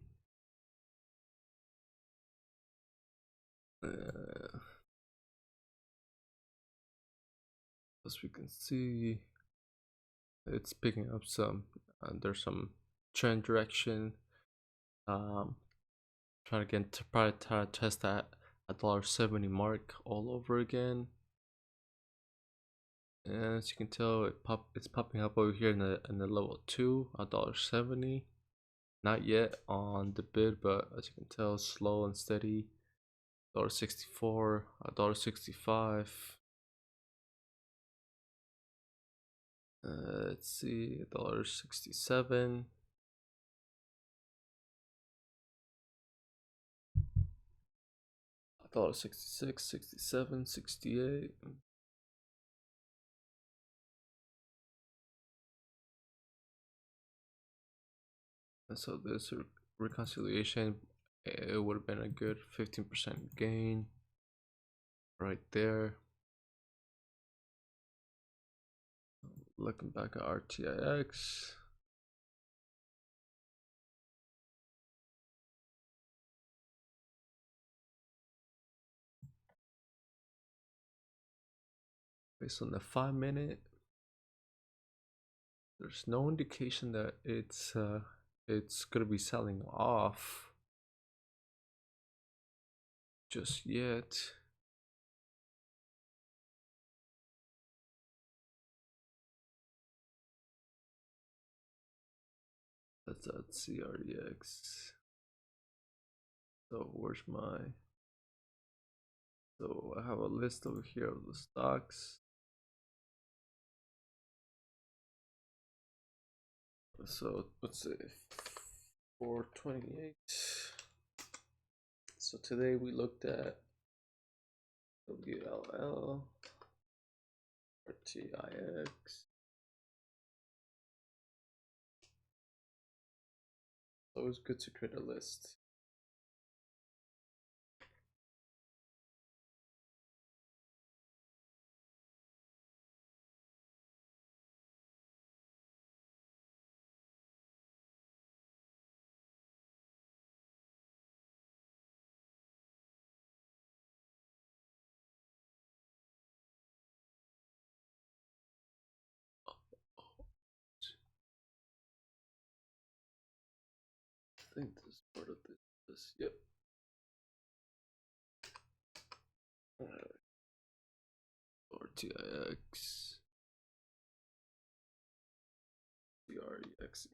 As we can see, it's picking up some. There's some trend direction. Trying to get to probably try to test that $1.70 mark all over again. And as you can tell, it's popping up over here in the level 2, $1.70. Not yet on the bid, but as you can tell, slow and steady. $1.64, $1.65. Let's see, $1.67. $1.66, 67, 68. And so this reconciliation, it would have been a good 15% gain right there. Looking back at RTIX, based on the 5-minute, there's no indication that it's gonna be selling off just yet. That's at CREX. So where's my, so I have a list over here of the stocks. So let's say 428. So today we looked at WLL, RTIX. So it was good to create a list. I think this is part of this. Yep. RTIX, CREX.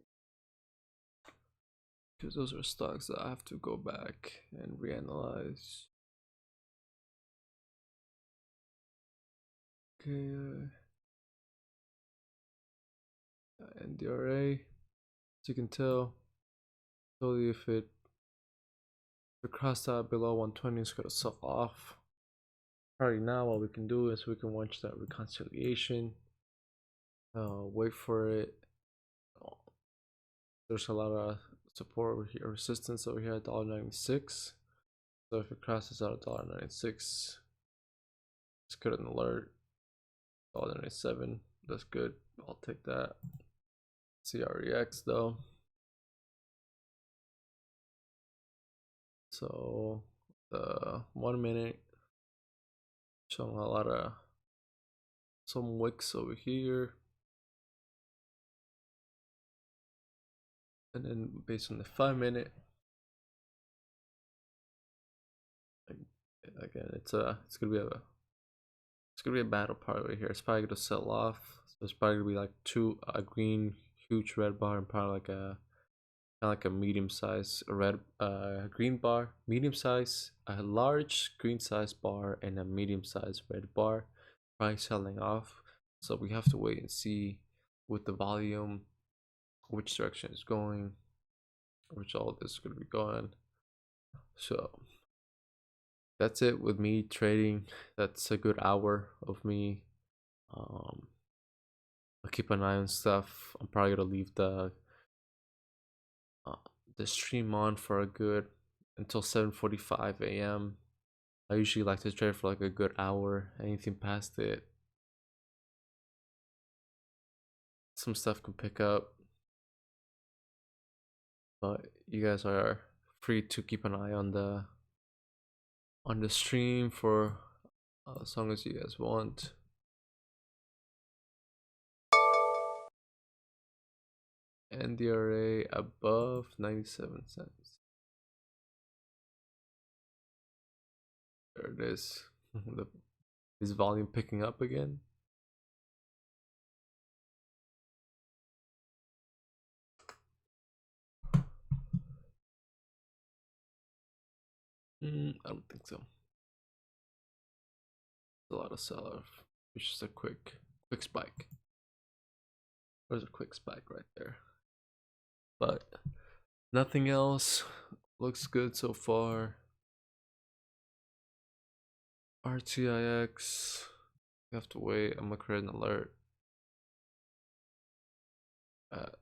Because those are stocks that I have to go back and reanalyze. Okay. NDRA. As you can tell, totally if it crossed out below 120, it's gonna sell off. Alright, now what we can do is we can watch that reconciliation. Wait for it. There's a lot of support over here, resistance over here at $1.96. So if it crosses out at $1.96, it's good an alert. $1.97, that's good. I'll take that. CREX though. So the 1 minute showing a lot of some wicks over here. And then based on the 5-minute, again, it's gonna be a battle part right here. It's probably gonna sell off. So it's probably gonna be like a green huge red bar and probably like a kind of like a medium size red green bar, medium size, a large green size bar, and a medium size red bar, probably selling off. So we have to wait and see with the volume which direction it's going, which all this is going to be going. So that's it with me trading. That's a good hour of me. I'll keep an eye on stuff. I'm probably gonna leave the stream on for a good until 7:45 a.m. I usually like to trade for like a good hour. Anything past it, some stuff can pick up, but you guys are free to keep an eye on the stream for as long as you guys want. NDRA above 97 cents. There it is. Is volume picking up again? I don't think so. A lot of sell-off. It's just a quick spike. There's a quick spike right there. But nothing else. Looks good so far. RTIX. You have to wait. I'm gonna create an alert at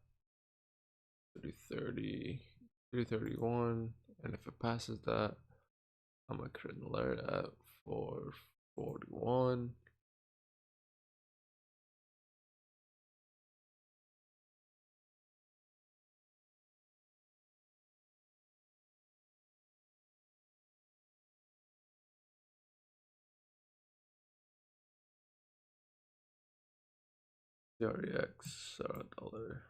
330, 331, and if it passes that, I'm gonna create an alert at 441. TRX $1.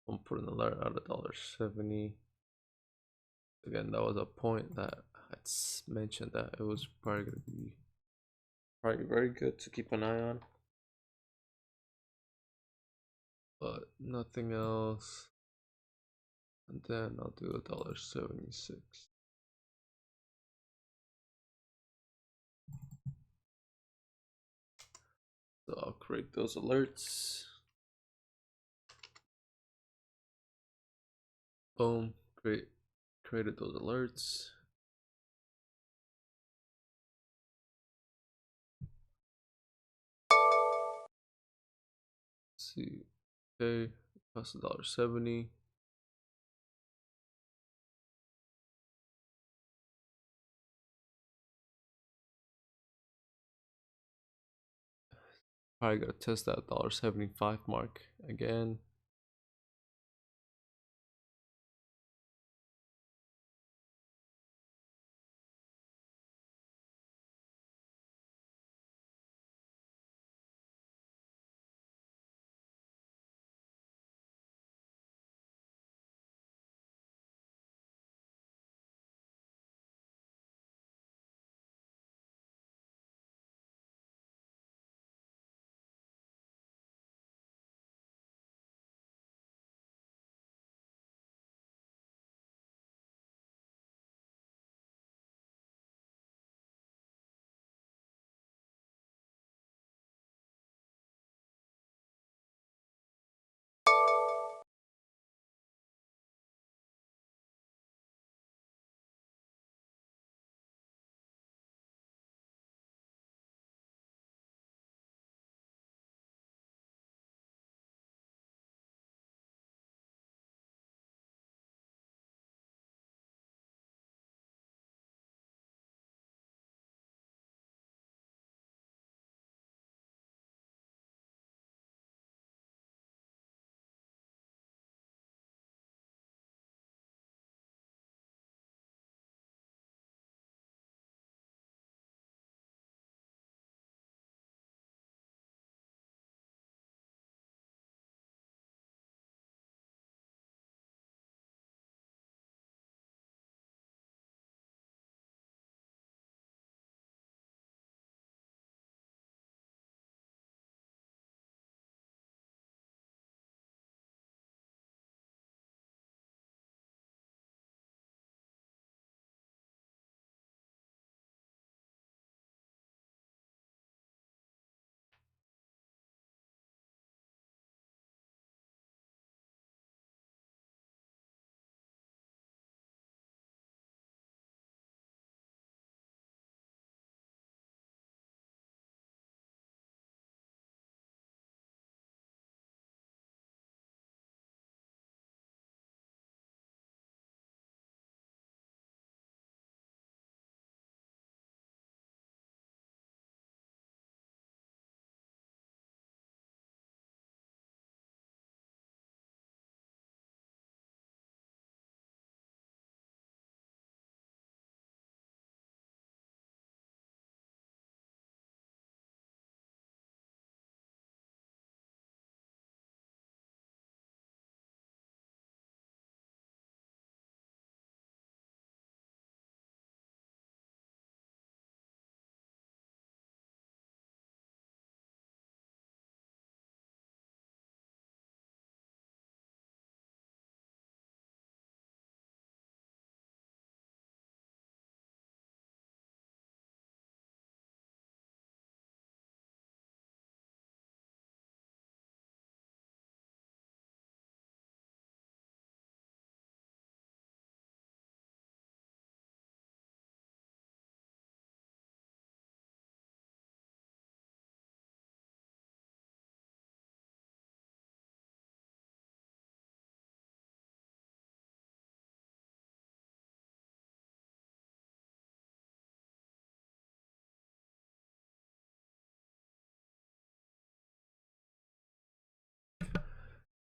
I'm putting an alert at $1.70. Again, that was a point that I mentioned that it was probably gonna be very good to keep an eye on, but nothing else. And then I'll do $1.76. So I'll create those alerts. Boom, created those alerts. Let's see, okay, cost $1.70. Probably gotta test that $1.75 mark again.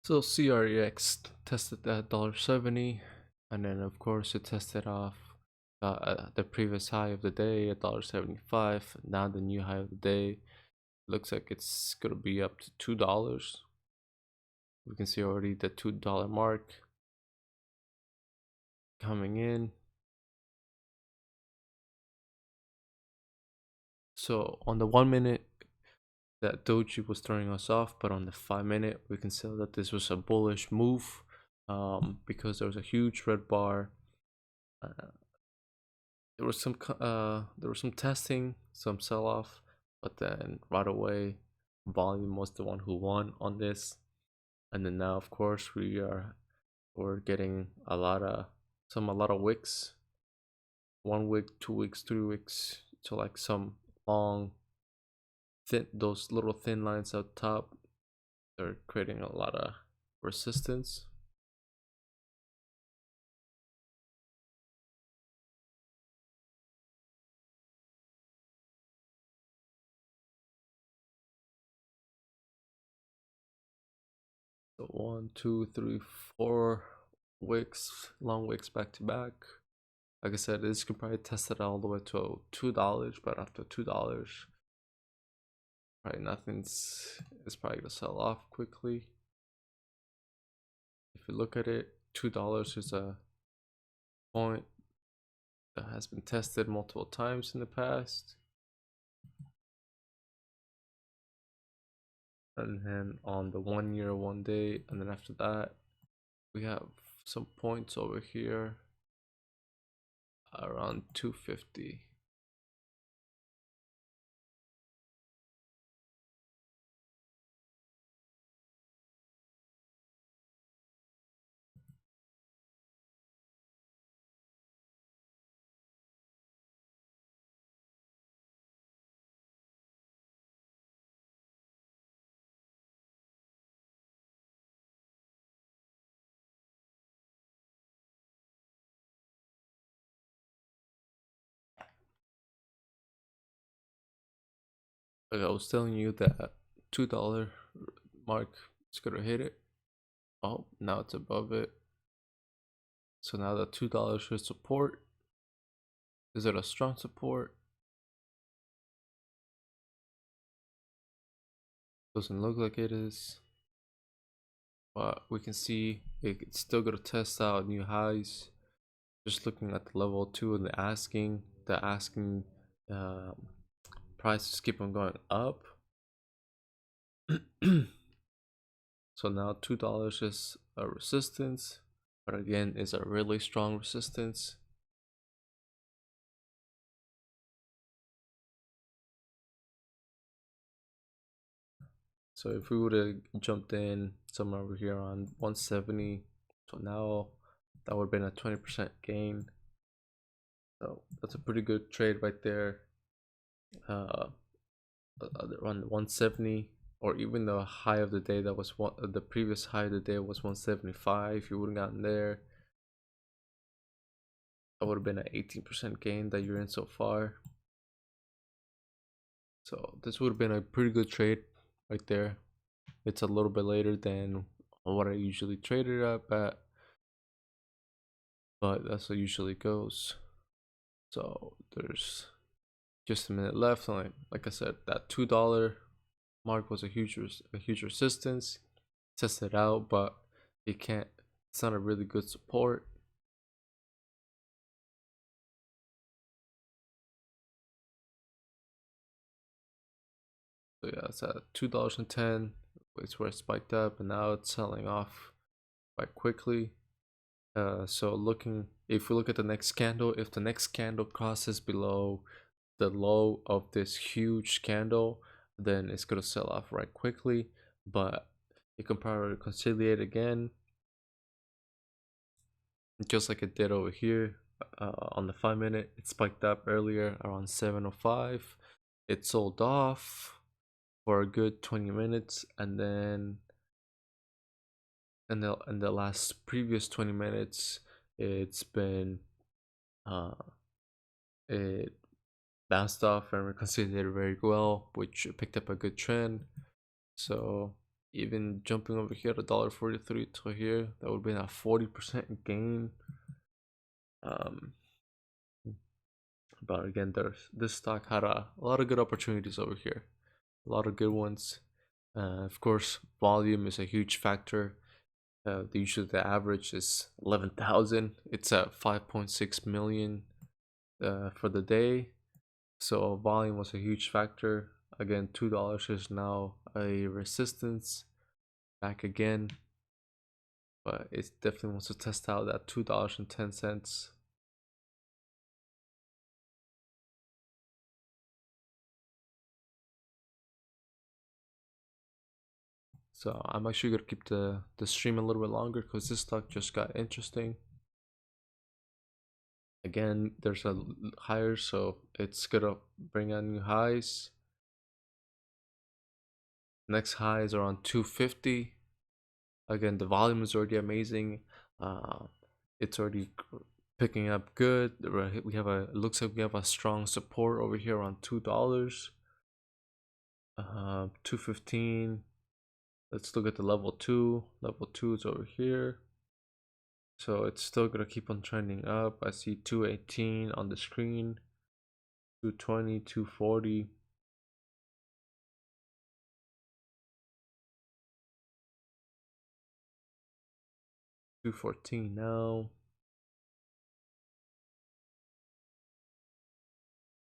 So CREX tested at $1.70, and then of course it tested off the previous high of the day at $1.75. Now the new high of the day looks like it's gonna be up to $2. We can see already the $2 mark coming in. So on the 1 minute, that doji was throwing us off, but on the 5 minute, we can see that this was a bullish move, because there was a huge red bar. There was some testing, some sell off, but then right away, volume was the one who won on this. And then now, of course, we're getting a lot of wicks, 1 week, 2 weeks, 3 weeks, to like some long thin, those little thin lines out top. They're creating a lot of resistance. So 1, 2, 3, 4 wicks, long wicks back to back. Like I said, this could probably test it all the way to $2, but after $2, probably it's probably gonna sell off quickly. If you look at it, $2 is a point that has been tested multiple times in the past. And then on the 1 year, 1 day, and then after that, we have some points over here around 250. Like I was telling you, that $2 mark is gonna hit it. Oh, now it's above it. So now the $2 should support. Is it a strong support? Doesn't look like it is. But we can see it's still gonna test out new highs. Just looking at the level 2 and the asking prices keep on going up. So now $2 is a resistance, but again is a really strong resistance. So if we would have jumped in somewhere over here on 170, so now that would have been a 20% gain. So that's a pretty good trade right there. On 170, or even the high of the day, that was the previous high of the day was 175. If you would have gotten there, that would have been an 18% gain that you're in so far. So this would have been a pretty good trade right there. It's a little bit later than what I usually trade it up at, but that's how it usually goes. So there's just a minute left. Like I said, that $2 mark was a huge resistance. Test it out, but it's not a really good support. So yeah, it's at $2.10. It's where it spiked up, and now it's selling off quite quickly. So if we look at the next candle, if the next candle crosses below the low of this huge candle, then it's gonna sell off right quickly. But you can probably conciliate again, just like it did over here. On the 5 minute, it spiked up earlier around 7:05. It sold off for a good 20 minutes, and then in the last previous 20 minutes, it's been it bounced off and reconciliated very well, which picked up a good trend. So even jumping over here at $1.43 to here, that would be a 40% gain. But again, this stock had a lot of good opportunities over here, a lot of good ones. Of course, volume is a huge factor. Usually the average is 11,000. It's at 5.6 million for the day. So volume was a huge factor. Again, $2 is now a resistance back again, but it definitely wants to test out that $2.10. So I'm actually gonna keep the stream a little bit longer because this stock just got interesting. Again, there's a higher, so it's gonna bring on new highs. Next high is around 250. Again, the volume is already amazing. It's already picking up good. We have a, it looks like we have a strong support over here around $2. 215. Let's look at the level 2. Level 2 is over here. So it's still gonna keep on trending up. I see 218 on the screen, 220, 240. 214 now.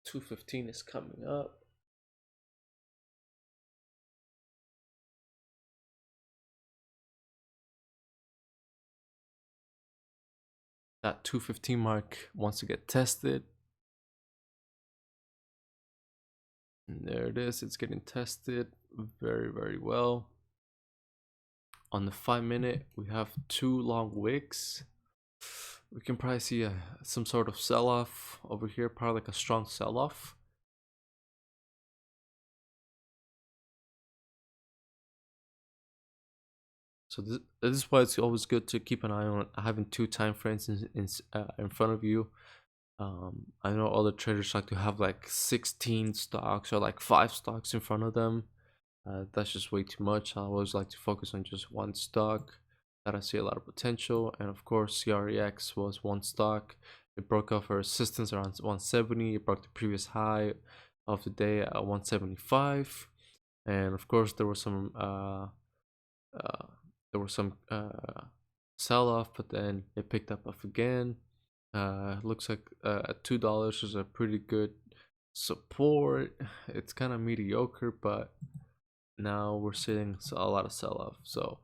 215 is coming up. That 215 mark wants to get tested. And there it is. It's getting tested very, very well. On the 5-minute, we have 2 long wicks. We can probably see some sort of sell-off over here, probably like a strong sell-off. So this is why it's always good to keep an eye on having 2 time frames in front of you. I know other traders like to have like 16 stocks or like 5 stocks in front of them. That's just way too much. I always like to focus on just one stock that I see a lot of potential. And of course, CREX was one stock. It broke off a resistance around 170. It broke the previous high of the day at 175. And of course, there was some sell-off, but then it picked up again. Looks like at $2 is a pretty good support. It's kind of mediocre, but now we're seeing a lot of sell-off. So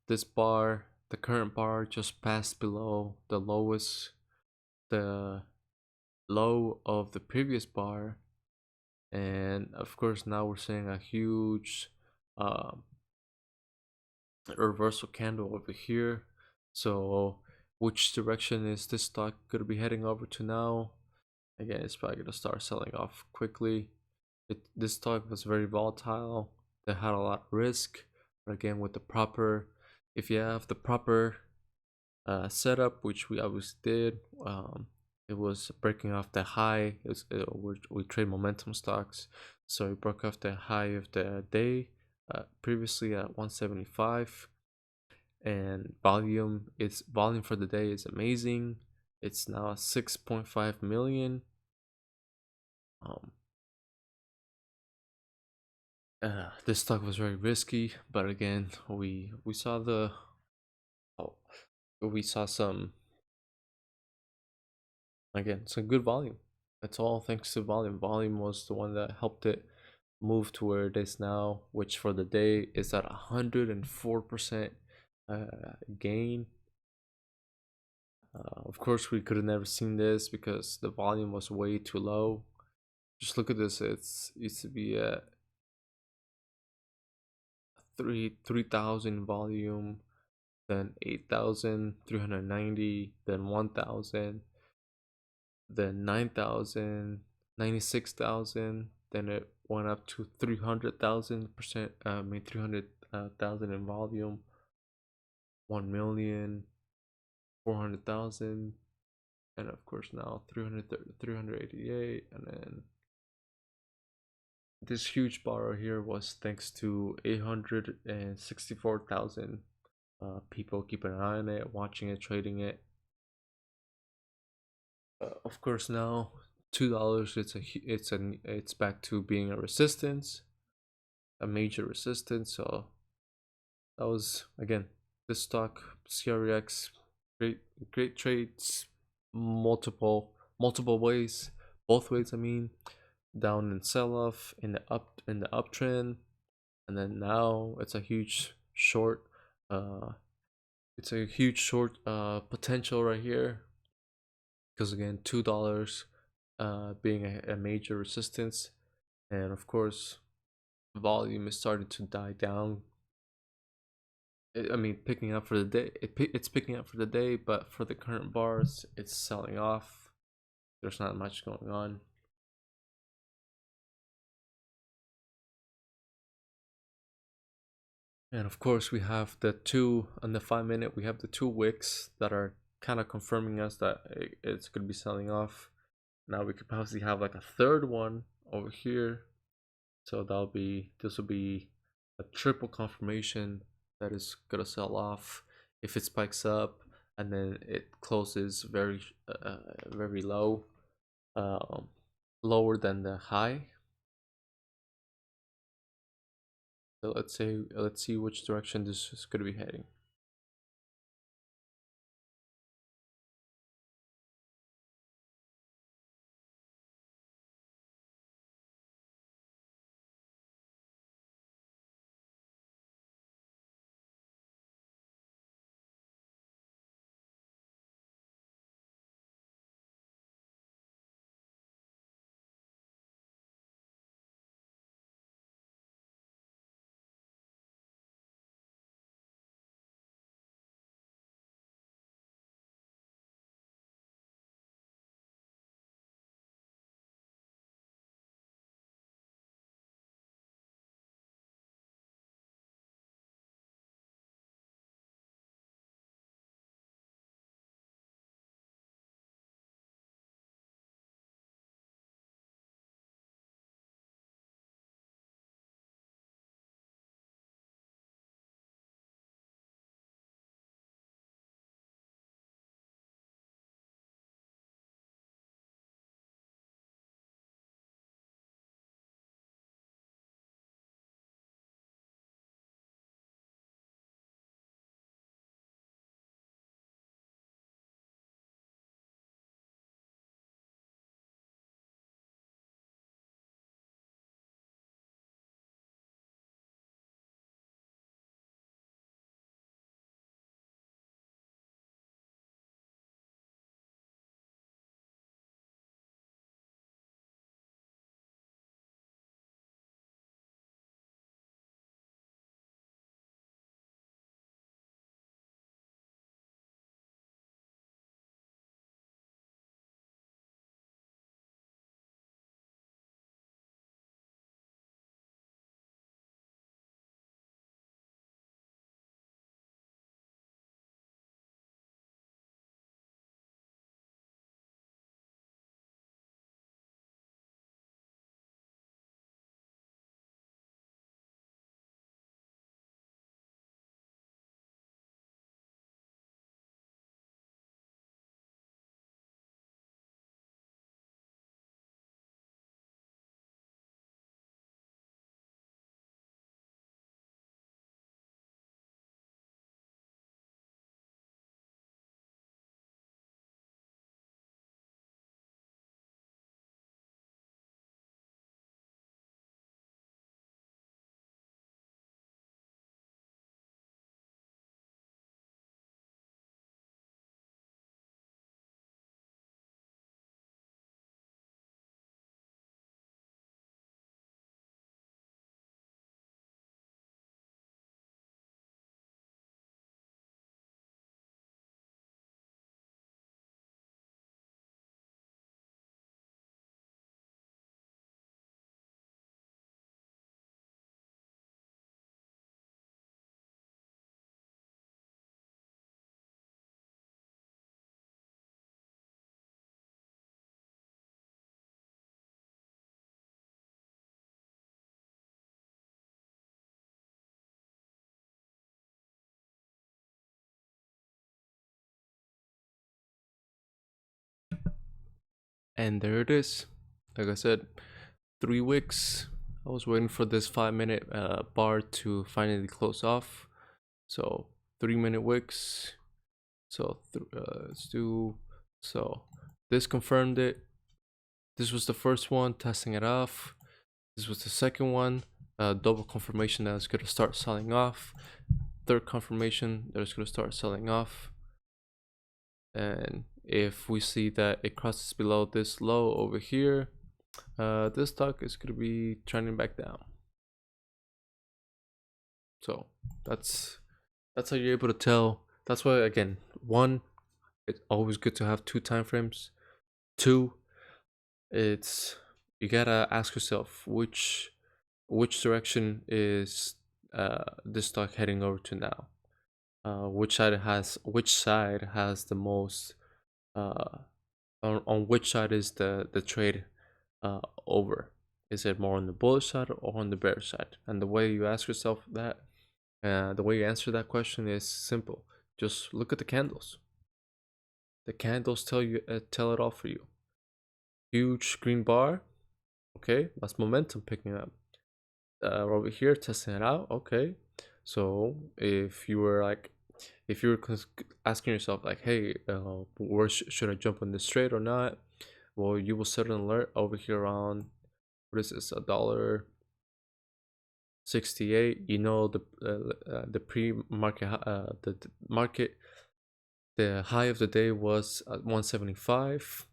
this bar, the current bar, just passed below the low of the previous bar, and of course now we're seeing a huge reversal candle over here. So which direction is this stock gonna be heading over to now? Again, it's probably gonna start selling off quickly. This stock was very volatile. They had a lot of risk, but again, with the proper, if you have the proper setup, which we always did, it was breaking off the high. We trade momentum stocks, so it broke off the high of the day, previously at 175. And volume for the day is amazing. It's now 6.5 million. This stock was very risky, but again, we saw some good volume. That's all thanks to volume. Volume was the one that helped it move to where it is now, which for the day is at 104% gain. Of course, we could have never seen this because the volume was way too low. Just look at this. It used to be at 3,000 volume, then 8,390, then 1,000, then 9,000, 96,000. Then it went up to 300,000%. 300,000 in volume. 1,000,000, 400,000, and of course now 388, and then this huge bar right here was thanks to 864,000 people keeping an eye on it, watching it, trading it. Of course, now $2, it's back to being a resistance, a major resistance. So that was, again, this stock CREX, great trades, multiple ways, both ways. I mean, down and sell off, in the uptrend, and then now it's a huge short. It's a huge short potential right here, because again, $2 being a major resistance, and of course volume is starting to die down. I mean, picking up for the day. It's picking up for the day, but for the current bars, it's selling off. There's not much going on. And of course, we have the two on the 5 minute. We have the two wicks that are kind of confirming us that it's going to be selling off. Now we could possibly have like a third one over here. So this will be a triple confirmation that is gonna sell off if it spikes up and then it closes very low, um, lower than the high. So let's see which direction this is gonna be heading. And there it is. Like I said, 3 wicks. I was waiting for this 5-minute bar to finally close off. So 3-minute wicks. So let's do. So this confirmed it. This was the first one, testing it off. This was the second one, double confirmation that it's gonna start selling off. Third confirmation that it's gonna start selling off. And if we see that it crosses below this low over here, this stock is gonna be trending back down. So that's how you're able to tell. That's why, again, one, it's always good to have 2 time frames. 2, it's you gotta ask yourself which direction is this stock heading over to now. Which side has the most on which side is the trade over? Is it more on the bullish side or on the bearish side? And the way you ask yourself that, the way you answer that question is simple. Just look at the candles. The candles tell it all for you. Huge green bar, okay, that's momentum picking up. Over here, testing it out, okay. So if you were asking yourself like, hey, where should I jump on this trade or not? Well, you will set an alert over here around, what is this, $1.68. You know, the pre-market the high of the day was at 175,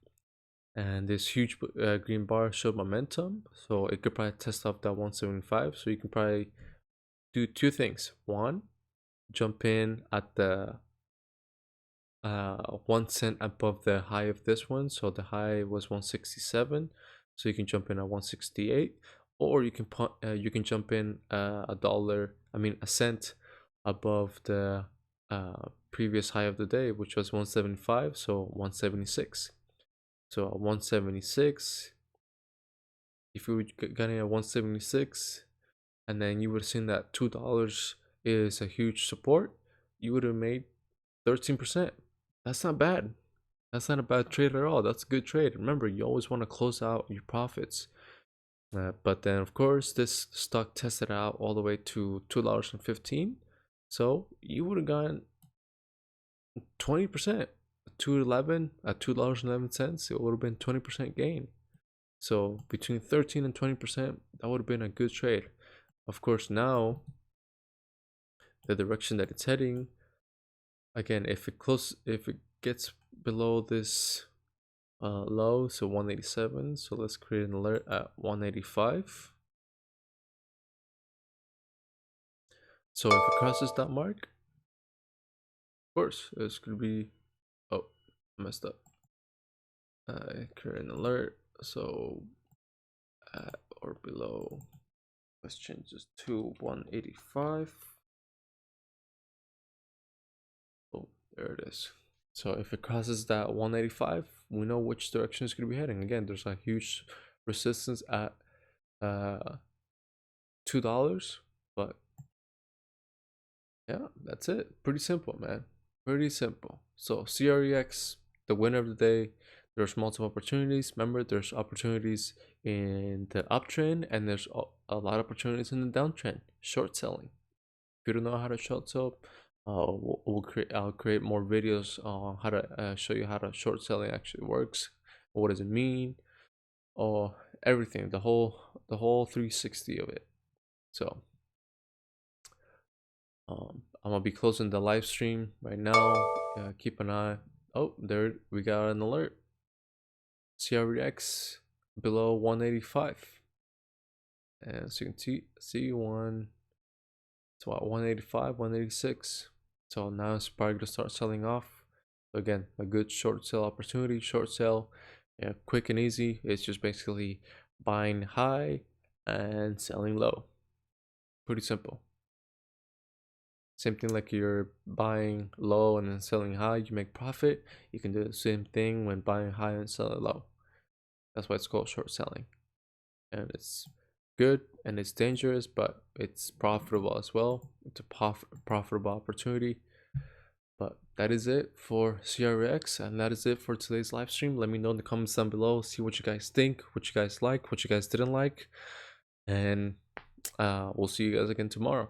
and this huge green bar showed momentum, so it could probably test off that 175. So you can probably do 2 things. One, jump in at the 1 cent above the high of this one. So the high was 167, so you can jump in at 168, or you can jump in a cent above the previous high of the day, which was 175, so 176. So at 176, if you got in at 176, and then you would have seen that $2 is a huge support, you would have made 13%. That's not bad. That's not a bad trade at all. That's a good trade. Remember, you always want to close out your profits. But then, of course, this stock tested out all the way to $2.15. So you would have gotten 20%. 211 at $2.11, it would have been 20% gain. So between 13 and 20%, that would have been a good trade. Of course, now the direction that it's heading, again, if it gets below this low, so 187, so let's create an alert at 185. So if it crosses that mark, of course it's gonna be, oh, I messed up. Create an alert, so at or below, let's change this to 185. Oh, there it is. So if it crosses that 185, we know which direction it's going to be heading. Again, there's a huge resistance at $2, but yeah, that's it. Pretty simple, man. Pretty simple. So CREX, the winner of the day. There's multiple opportunities. Remember, there's opportunities in the uptrend, and there's a lot of opportunities in the downtrend. Short selling. If you don't know how to short sell, I'll create more videos on how to show you how to short selling actually works. What does it mean? Or everything, the whole 360 of it. So I'm gonna be closing the live stream right now. Keep an eye. Oh, there we got an alert. CREX below 185, and so you can see one. So at 185, 186. So now it's probably gonna start selling off. So again, a good short sell opportunity. Short sell, yeah, quick and easy. It's just basically buying high and selling low. Pretty simple. Same thing like you're buying low and then selling high, you make profit. You can do the same thing when buying high and selling low. That's why it's called short selling. And it's good and it's dangerous, but it's profitable as well. It's a profitable opportunity. But that is it for CRX, and that is it for today's live stream. Let me know in the comments down below, see what you guys think, what you guys like, what you guys didn't like, and we'll see you guys again tomorrow.